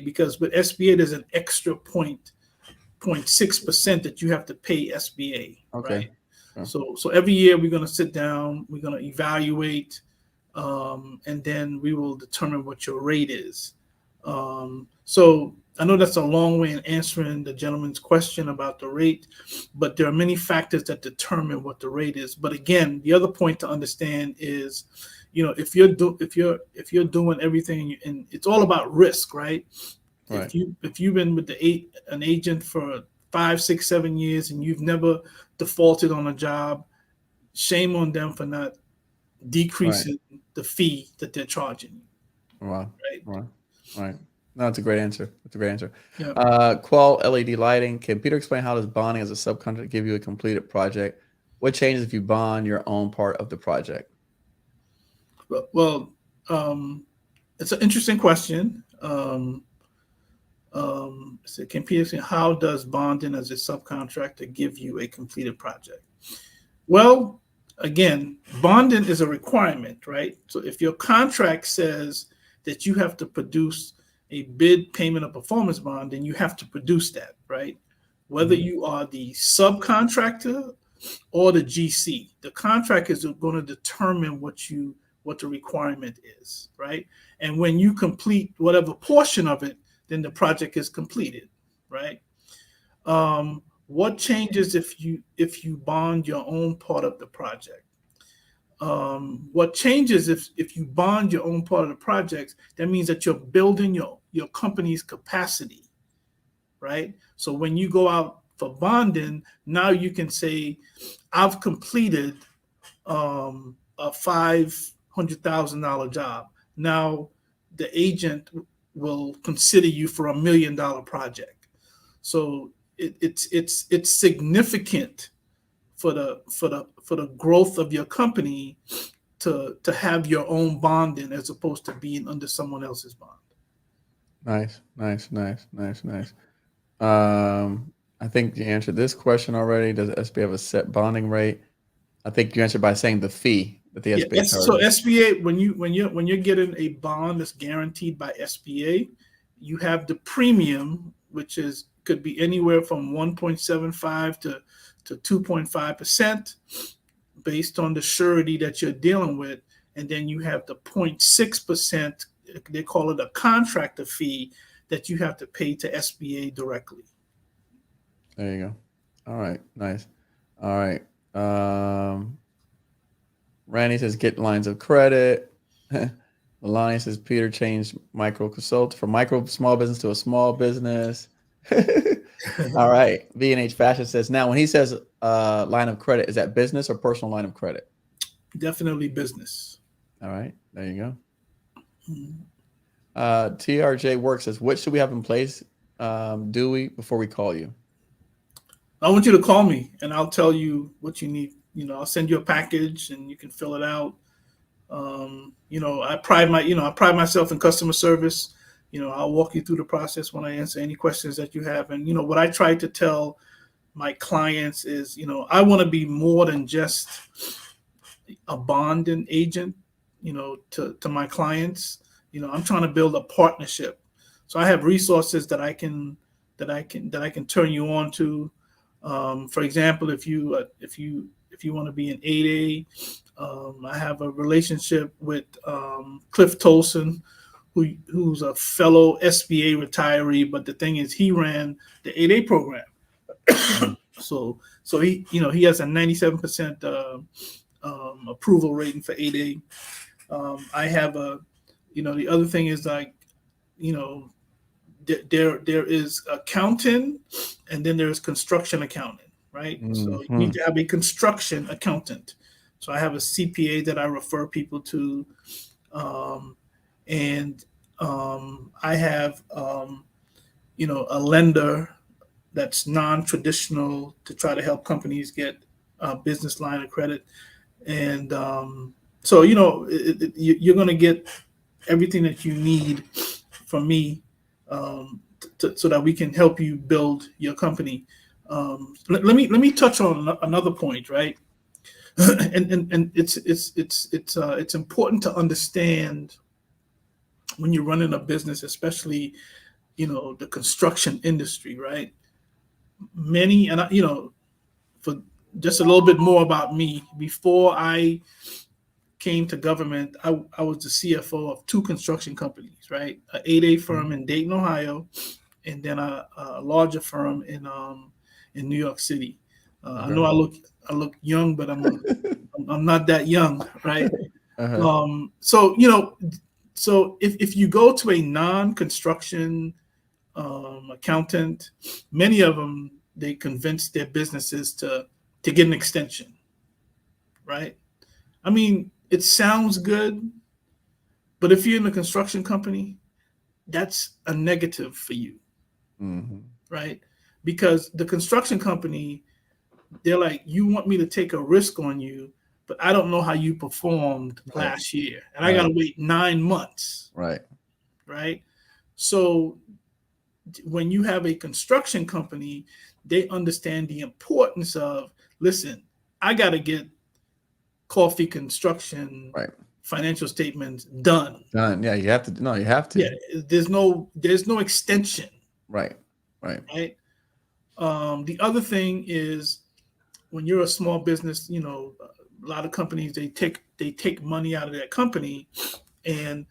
because with SBA there's an extra 0.6% that you have to pay SBA. Okay. Right? So every year we're going to sit down, we're going to evaluate, and then we will determine what your rate is. So I know that's a long way in answering the gentleman's question about the rate, but there are many factors that determine what the rate is. But again, the other point to understand is, if you're doing everything, and it's all about risk, right? If you've been with an agent for 5, 6, 7 years and you've never defaulted on a job, shame on them for not decreasing the fee that they're charging you. Wow. Right. No, that's a great answer. Yeah. Qual LED lighting. Can Peter explain how does bonding as a subcontractor give you a completed project? What changes if you bond your own part of the project? Well, it's an interesting question. So can Peter say, how does bonding as a subcontractor give you a completed project? Well, again, bonding is a requirement, right? So if your contract says that you have to produce a bid payment of performance bond, then you have to produce that, right? Whether you are the subcontractor or the GC, the contract is going to determine what the requirement is, right? And when you complete whatever portion of it, then the project is completed, right? What changes if you bond your own part of the project? What changes if you bond your own part of the project? That means that you're building your company's capacity, right? So when you go out for bonding, now you can say, I've completed a $500,000 job. Now the agent will consider you for $1 million project. So it's significant for the growth of your company to have your own bonding as opposed to being under someone else's bond. Nice. I think you answered this question already. Does SBA have a set bonding rate? I think you answered by saying the fee that the SBA charges. So SBA, when you're getting a bond that's guaranteed by SBA, you have the premium, which is could be anywhere from 1.75 to 2.5% based on the surety that you're dealing with. And then you have the 0.6%, they call it a contractor fee, that you have to pay to SBA directly. There you go. All right. Nice. All right. Randy says get lines of credit. Melania says Peter changed micro consult from micro small business to a small business. All right. V&H Fashion says, now when he says line of credit, is that business or personal line of credit? Definitely business. All right. There you go. TRJ Work says, what should we have in place, Dewey, before we call you? I want you to call me and I'll tell you what you need. I'll send you a package and you can fill it out. I pride myself in customer service. I'll walk you through the process when I answer any questions that you have. And, what I try to tell my clients is, I want to be more than just a bonding agent, to my clients. I'm trying to build a partnership. So I have resources that I can turn you on to. For example, if you want to be an 8A, I have a relationship with Cliff Tolson, who's a fellow SBA retiree. But the thing is, he ran the 8A program, so he has a 97% approval rating for 8A. I have the other thing is there is accounting and then there's construction accounting, right? Mm-hmm. So you need to have a construction accountant. So I have a CPA that I refer people to. I have, a lender that's non-traditional to try to help companies get a business line of credit. And so, you're going to get everything that you need from me so that we can help you build your company. Let me touch on another point, right? and it's important to understand when you're running a business, especially the construction industry, right? For just a little bit more about me, before I came to government, I was the CFO of 2 construction companies, right? An 8A firm in Dayton, Ohio, and then a larger firm in New York City. Okay. I know I look young, but I'm not that young, right? Uh-huh. So if you go to a non-construction accountant, many of them, they convince their businesses to get an extension, right? I mean, it sounds good, but if you're in a construction company, that's a negative for you, right? Because the construction company, they're like, you want me to take a risk on you, but I don't know how you performed last year, and I got to wait 9 months. Right. So when you have a construction company, they understand the importance of, listen, I got to get Coffie construction financial statements done. Yeah, you have to. No, you have to. Yeah, there's no extension. Right. The other thing is, when you're a small business, a lot of companies, they take money out of their company, and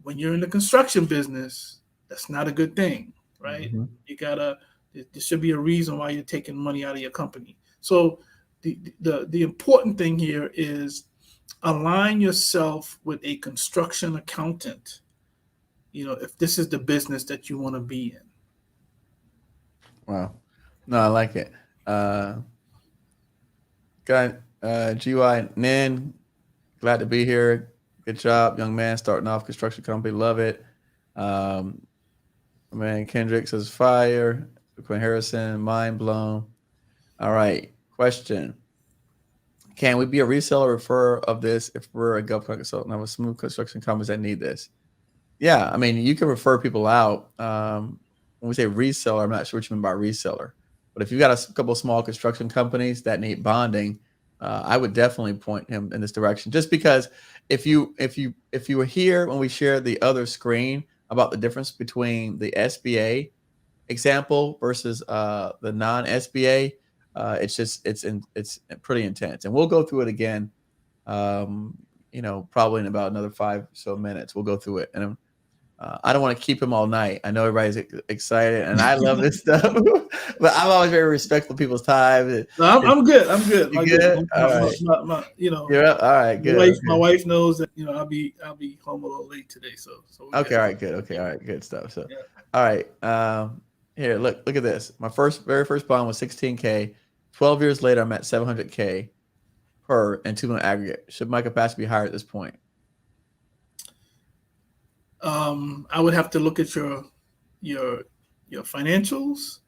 when you're in the construction business, that's not a good thing, right? Mm-hmm. There should be a reason why you're taking money out of your company. So the important thing here is align yourself with a construction accountant, if this is the business that you want to be in. Wow. No, I like it. GY Nin, glad to be here. Good job, young man, starting off construction company. Love it. Man, Kendrick says fire. Quinn Harrison, mind blown. All right. Question. Can we be a reseller referrer of this if we're a Govcon consultant of a smooth construction companies that need this? Yeah, I mean, you can refer people out. When we say reseller, I'm not sure what you mean by reseller. But if you've got a couple of small construction companies that need bonding, I would definitely point him in this direction. Just because if you were here when we shared the other screen about the difference between the SBA example versus the non-SBA, it's pretty intense. And we'll go through it again, probably in about another 5 or so minutes. We'll go through it. And I don't want to keep him all night. I know everybody's excited, and I love this stuff, but I'm always very respectful of people's time. No, I'm good. I'm good. You good? All right. You're up? All right, good. My wife knows that I'll be home a little late today. So okay, all right, good. Okay, all right, good stuff. So, all right, here, look at this. My very first bond was $16K. 12 years later, I'm at $700K per and 2 million aggregate. Should my capacity be higher at this point? I would have to look at your financials.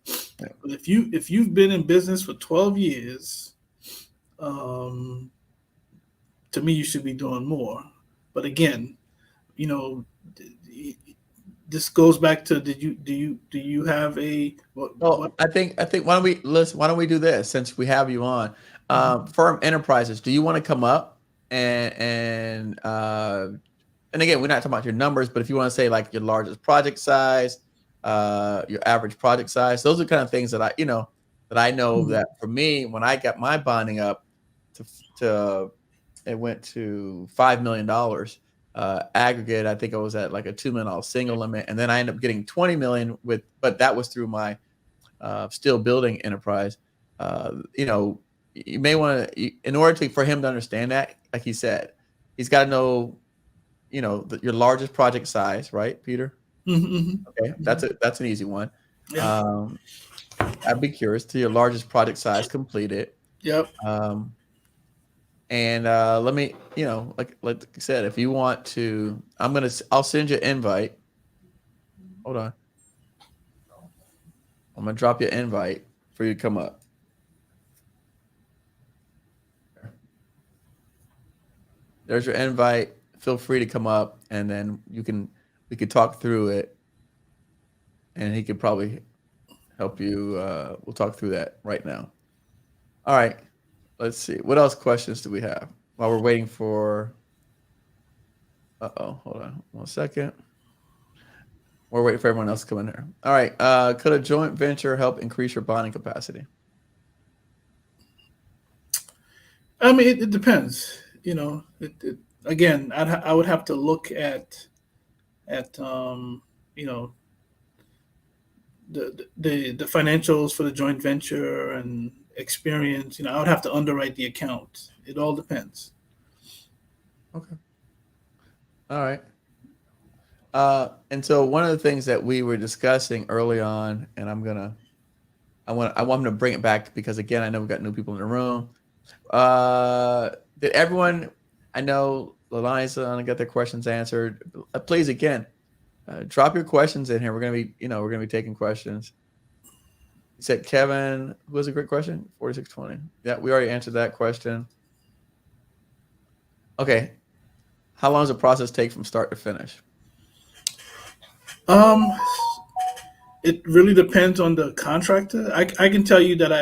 Yeah. But if you've been in business for 12 years, to me you should be doing more. But again, this goes back to do you have a what? I think why don't we do this since we have you on? Firm enterprises, do you want to come up and again, we're not talking about your numbers, but if you want to say like your largest project size, your average project size, those are kind of things that I know that for me, when I got my bonding up to it went to $5 million aggregate. I think I was at like a $2 million single limit, and then I ended up getting 20 million but that was through my still building enterprise. You may want to, in order for him to understand that, like he said, he's got to know your largest project size, right, Peter? Mm-hmm. Okay, that's an easy one. Yeah. I'd be curious to your largest project size completed. Yep. And let me, like I said, if you want to, I'll send you an invite. Hold on. I'm gonna drop you an invite for you to come up. There's your invite. Feel free to come up, and then we could talk through it, and he could probably help you. We'll talk through that right now. All right, let's see. What else questions do we have while we're waiting for? Hold on 1 second. We're waiting for everyone else to come in here. All right. Could a joint venture help increase your bonding capacity? I mean, it depends. Again, I would have to look at the financials for the joint venture and experience. I would have to underwrite the account. It all depends. Okay. All right. And so one of the things that we were discussing early on, and I want to bring it back because again, I know we've got new people in the room. Did everyone? I know Eliza got their questions answered. Please, again, drop your questions in here. We're gonna be taking questions. You said Kevin, who was a great question? 4620. Yeah, we already answered that question. Okay, how long does the process take from start to finish? It really depends on the contractor. I can tell you that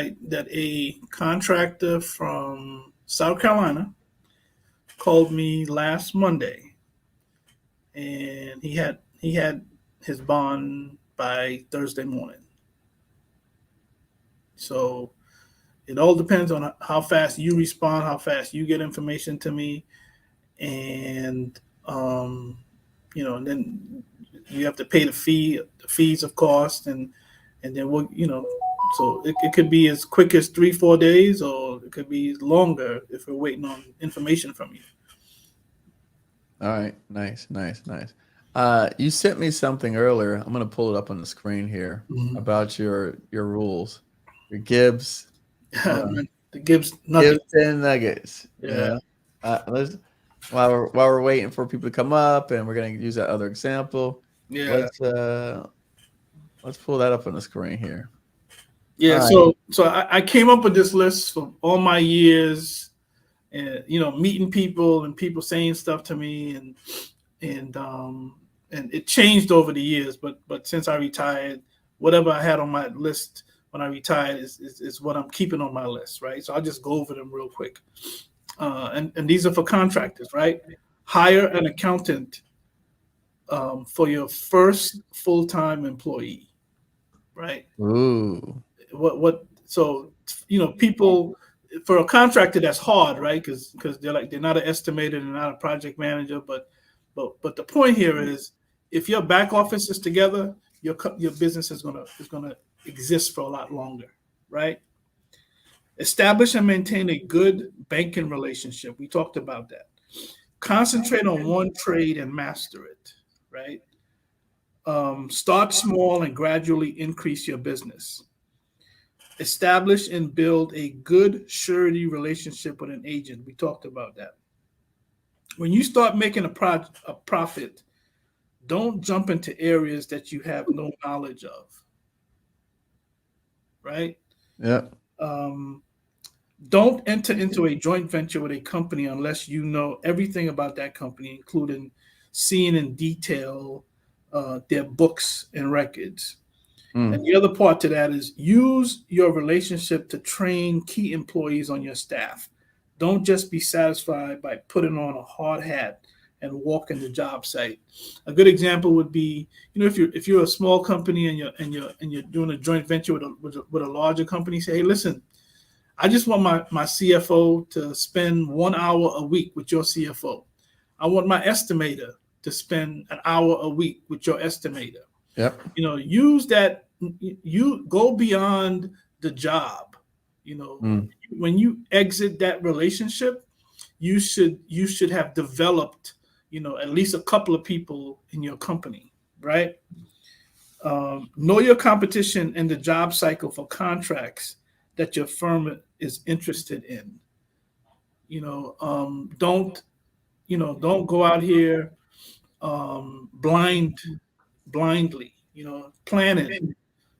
a contractor from South Carolina called me last Monday, and he had his bond by Thursday morning. So it all depends on how fast you respond, how fast you get information to me, and and then you have to pay the fees of cost, and then so it could be as quick as 3-4 days, or it could be longer if we're waiting on information from you. All right, nice. You sent me something earlier. I'm going to pull it up on the screen here about your rules, your Gibbs, the Gibbs nuggets. Gibbs and nuggets. Yeah. While we're waiting for people to come up, and we're going to use that other example. Yeah. Let's pull that up on the screen here. Yeah. Right. So I came up with this list from all my years, and meeting people and people saying stuff to me, and it changed over the years. But since I retired, whatever I had on my list when I retired is what I'm keeping on my list, right? So I'll just go over them real quick. And these are for contractors, right? Hire an accountant for your first full-time employee, right? Ooh. So people, for a contractor, that's hard, right? Because they're not an estimator, they're not a project manager, but the point here is, if your back office is together, your business is gonna exist for a lot longer, right? Establish and maintain a good banking relationship. We talked about that. Concentrate on one trade and master it, right? Start small and gradually increase your business. Establish and build a good surety relationship with an agent. We talked about that. When you start making a profit, don't jump into areas that you have no knowledge of, right? Yeah. Don't enter into a joint venture with a company unless you know everything about that company, including seeing in detail their books and records. And the other part to that is, use your relationship to train key employees on your staff. Don't just be satisfied by putting on a hard hat and walking the job site. A good example would be, if you're a small company and you're doing a joint venture with a larger company, say, hey, listen, I just want my CFO to spend 1 hour a week with your CFO. I want my estimator to spend an hour a week with your estimator. Yep. Use that. You go beyond the job. When you exit that relationship, you should have developed, at least a couple of people in your company, right? Know your competition in the job cycle for contracts that your firm is interested in. Don't go out here blindly.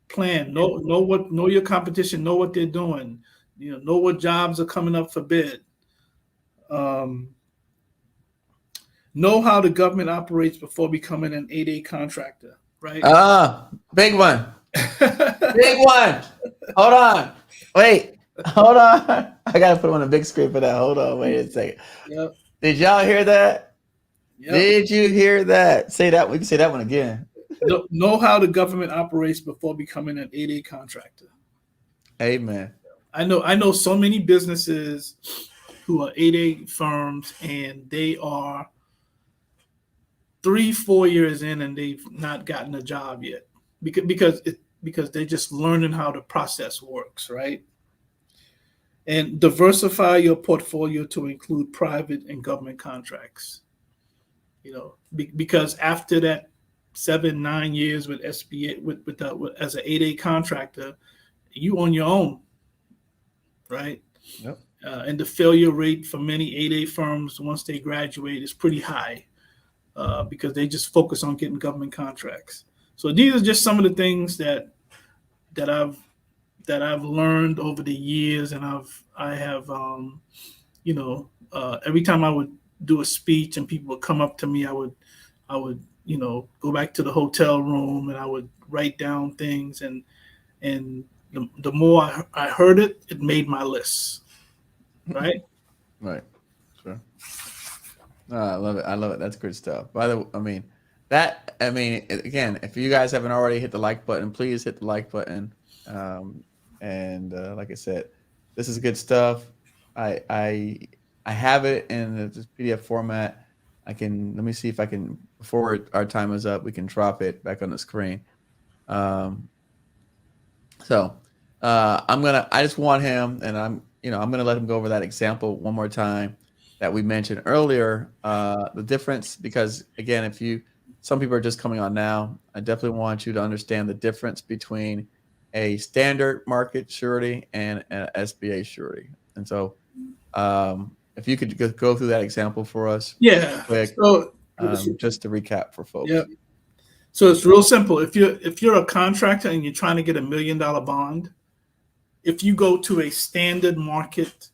Plan. Know your competition. Know what they're doing. Know what jobs are coming up for bid. Know how the government operates before becoming an 8A contractor. Right. Big one. Big one. Hold on. Wait. Hold on. I gotta put on a big screen for that. Hold on. Wait a second. Yep. Did y'all hear that? Yep. Did you hear that? Say that. We can say that one again. Know how the government operates before becoming an 8A contractor. Amen. I know so many businesses who are 8A firms, and they are 3-4 years in and they've not gotten a job yet because they're just learning how the process works, right? And diversify your portfolio to include private and government contracts. Because after that 7-9 years with SBA as an 8A contractor, you on your own, right? Yep. And the failure rate for many 8A firms once they graduate is pretty high. Because they just focus on getting government contracts. So these are just some of the things that I've learned over the years, and I have every time I would do a speech and people would come up to me, I would go back to the hotel room and I would write down things, and the more I heard it, it made my list. Right. Right. Sure. I love it. I love it. That's good stuff. By the way, again, if you guys haven't already hit the like button, please hit the like button. Like I said, this is good stuff. I have it in this PDF format. Let me see if I can, before our time is up, we can drop it back on the screen. I just want him, and I'm going to let him go over that example one more time that we mentioned earlier, the difference, because again, some people are just coming on now, I definitely want you to understand the difference between a standard market surety and an SBA surety. And so if you could go through that example for us. Yeah. Quick, just to recap for folks. Yeah. So it's real simple. If you're a contractor and you're trying to get $1 million bond, if you go to a standard market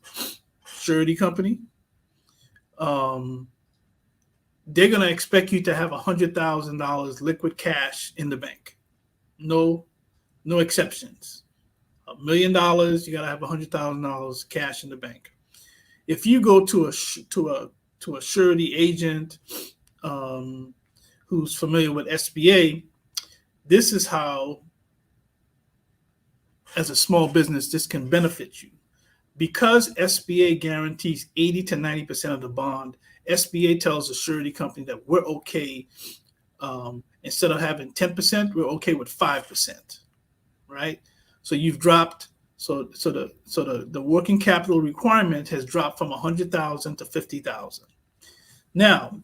surety company, they're going to expect you to have $100,000 liquid cash in the bank. No exceptions. $1 million, you got to have $100,000 cash in the bank. If you go to a surety agent who's familiar with SBA, this is how as a small business, this can benefit you. Because SBA guarantees 80 to 90% of the bond, SBA tells the surety company that we're okay. Instead of having 10%, we're okay with 5%, right? So you've dropped. So the working capital requirement has dropped from 100,000 to 50,000. Now,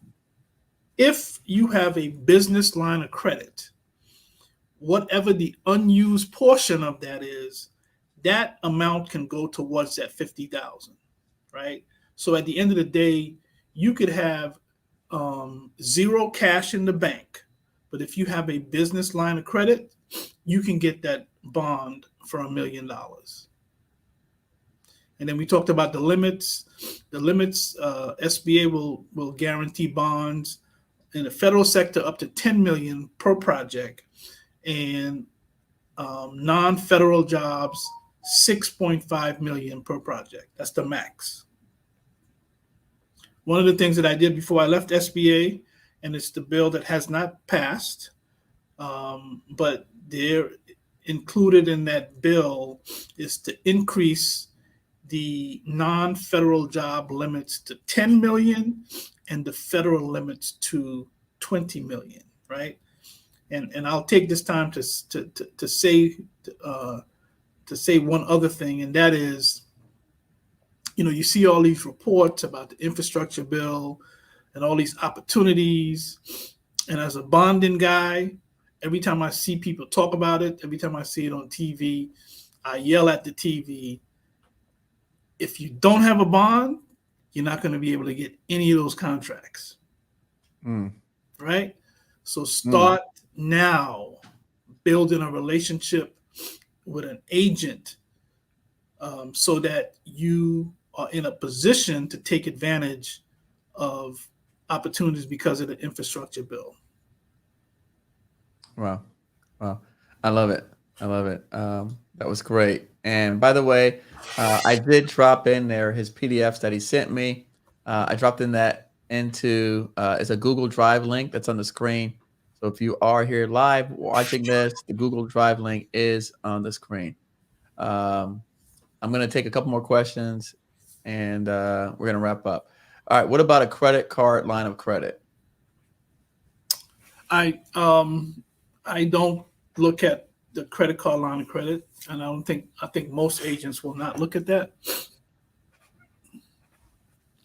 if you have a business line of credit, whatever the unused portion of that is, that amount can go towards that 50,000, right? So at the end of the day, you could have zero cash in the bank, but if you have a business line of credit, you can get that bond for $1 million. And then we talked about the limits. The limits, SBA will guarantee bonds in the federal sector up to $10 million per project, and non-federal jobs $6.5 million per project. That's the max. One of the things that I did before I left SBA, and it's the bill that has not passed, but they're included in that bill, is to increase the non-federal job limits to 10 million and the federal limits to 20 million, right? And I'll take this time to say one other thing, and that is, you see all these reports about the infrastructure bill and all these opportunities. And as a bonding guy, every time I see people talk about it, every time I see it on TV, I yell at the TV, if you don't have a bond, you're not going to be able to get any of those contracts. Right? So start now building a relationship with an agent so that you are in a position to take advantage of opportunities because of the infrastructure bill. Wow. I love it. That was great. And by the way, I did drop in there his PDFs that he sent me. I dropped in that into it's a Google Drive link that's on the screen. So if you are here live watching this, the Google Drive link is on the screen. I'm going to take a couple more questions, and we're going to wrap up. All right. What about a credit card line of credit? I don't look at the credit card line of credit, and I think most agents will not look at that.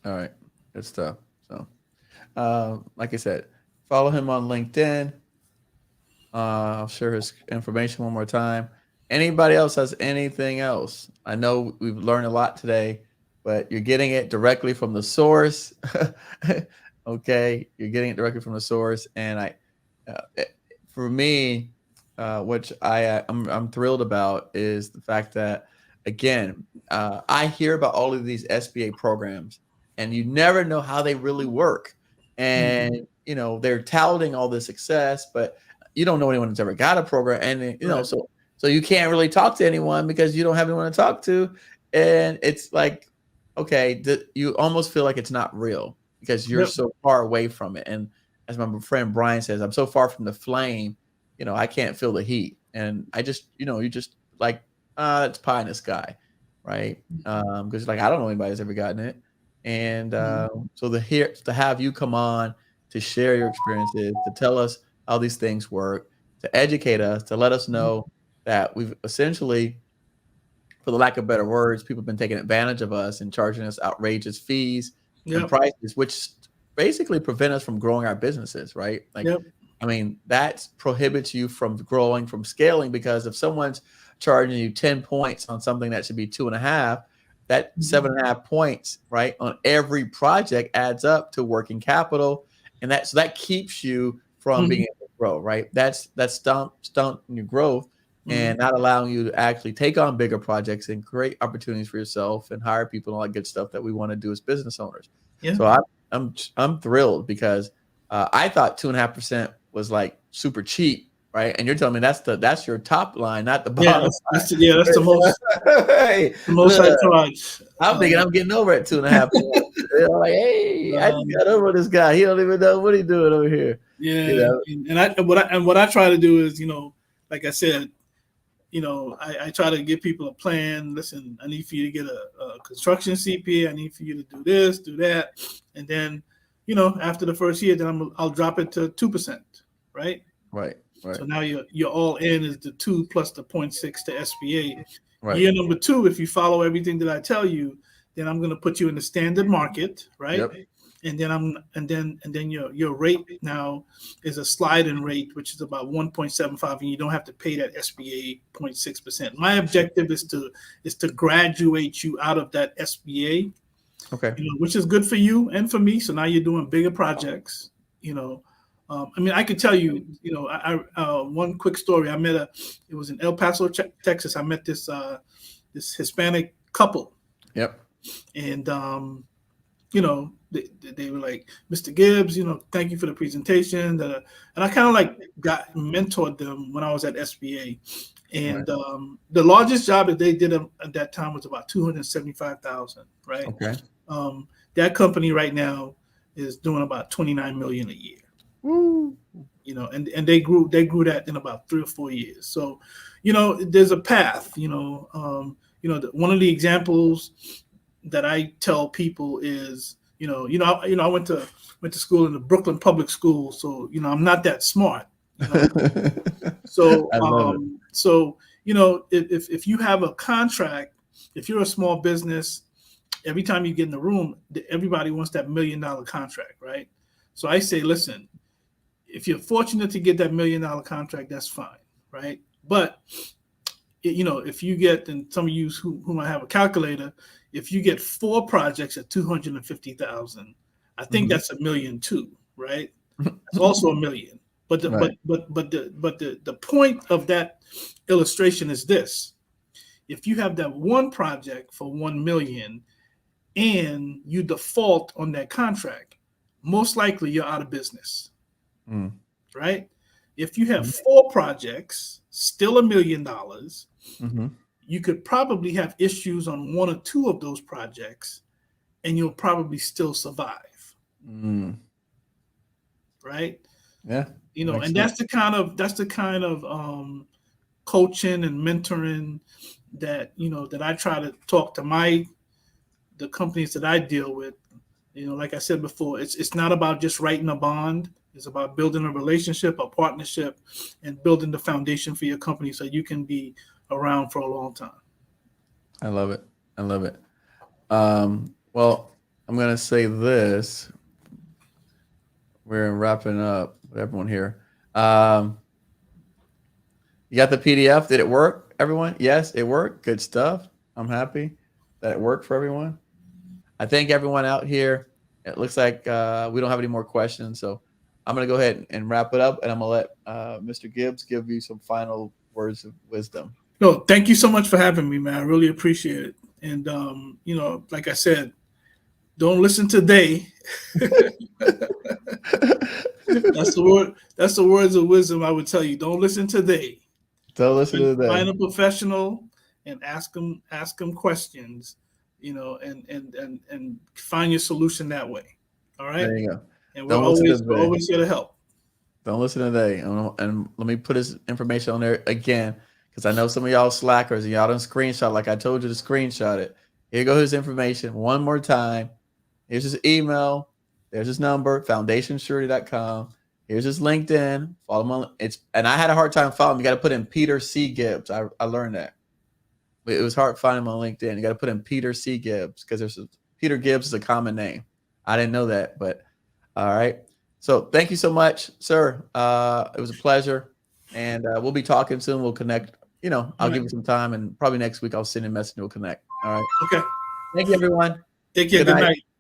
All right. Good stuff. So, like I said, follow him on LinkedIn. I'll share his information one more time. Anybody else has anything else? I know we've learned a lot today, but you're getting it directly from the source. Okay. You're getting it directly from the source. And for me, which I'm thrilled about, is the fact that, again, I hear about all of these SBA programs, and you never know how they really work. And they're touting all the success, but you don't know anyone that's ever got a program, and so you can't really talk to anyone because you don't have anyone to talk to, and it's like, okay, you almost feel like it's not real because you're so far away from it. And as my friend Brian says, I'm so far from the flame, I can't feel the heat. And I just, you just like, it's pie in the sky, right? Because I don't know anybody that's ever gotten it. And so to have you come on to share your experiences, to tell us how these things work, to educate us, to let us know that we've essentially, for the lack of better words, people have been taking advantage of us and charging us outrageous fees and prices, which basically prevent us from growing our businesses, right? I mean, that prohibits you from growing, from scaling, because if someone's charging you 10 points on something that should be 2.5, that 7.5 points, right, on every project adds up to working capital. And that keeps you from being able to grow, right? That's stunting your growth and not allowing you to actually take on bigger projects and create opportunities for yourself and hire people and all that good stuff that we want to do as business owners. Yeah. So I'm thrilled because I thought 2.5% was like super cheap, right? And you're telling me that's your top line, not the bottom. That's the most. Hey, the most I charge. I'm thinking I'm getting over at 2.5. Like, hey, I just got over this guy. He don't even know what he's doing over here. Yeah, and what I try to do is, like I said, I try to give people a plan. Listen, I need for you to get a construction CPA. I need for you to do this, do that, and then, after the first year, then I'll drop it to 2%, right? Right. So now you're all in is the 2 plus the 0.6 to SBA. Right. Year number 2, if you follow everything that I tell you, then I'm going to put you in the standard market, right? Yep. And then your rate now is a sliding rate, which is about 1.75, and you don't have to pay that SBA 0.6%. My objective is to graduate you out of that SBA, Okay. which is good for you and for me. So now you're doing bigger projects. I could tell you, one quick story. It was in El Paso, Texas. I met this Hispanic couple. Yep. And they were like, Mr. Gibbs, thank you for the presentation. And I kind of like got mentored them when I was at SBA. And the largest job that they did at that time was about $275,000, right? Okay. That company right now is doing about $29 million a year. Woo. And they grew that in about 3 or 4 years. So, there's a path. One of the examples that I tell people is, I went to school in the Brooklyn Public School, so I'm not that smart. So, if you have a contract, if you're a small business, every time you get in the room, everybody wants that $1 million contract, right? So I say, listen, if you're fortunate to get that $1 million contract, that's fine, right? But if you get, and some of you who might have a calculator, if you get 4 projects at $250,000, I think that's $1 million too, right? It's also $1 million. But the point of that illustration is this: if you have that one project for $1 million and you default on that contract, most likely you're out of business. Right? If you have 4 projects, still $1 million, you could probably have issues on 1 or 2 of those projects, and you'll probably still survive. Right? Yeah. And that's the kind of coaching and mentoring that that I try to talk to the companies that I deal with. Like I said before, it's not about just writing a bond. It's about building a relationship, a partnership, and building the foundation for your company so you can be around for a long time. I love it. Well, I'm going to say this. We're wrapping up with everyone here. You got the PDF. Did it work, everyone? Yes, it worked. Good stuff. I'm happy that it worked for everyone. I thank everyone out here. It looks like we don't have any more questions, so I'm going to go ahead and wrap it up, and I'm going to let Mr. Gibbs give you some final words of wisdom. No, thank you so much for having me, man. I really appreciate it. And, like I said, don't listen to they. That's the words of wisdom I would tell you. Don't listen to they. Don't listen to they. Find a professional and ask them questions, and find your solution that way. All right. There you go. And we're always here to help. Don't listen to they. And let me put his information on there again, because I know some of y'all slackers and y'all don't screenshot like I told you to screenshot it. Here goes his information one more time. Here's his email. There's his number, foundationsurety.com. Here's his LinkedIn. Follow him on and I had a hard time following him. You got to put in Peter C. Gibbs. I learned that. It was hard finding him on LinkedIn. You got to put in Peter C. Gibbs because Peter Gibbs is a common name. I didn't know that, but all right. So thank you so much, sir. It was a pleasure. And we'll be talking soon. We'll connect. I'll give you some time, and probably next week I'll send a message and we'll connect. All right. Okay. Thank you, everyone. Take care. Good night.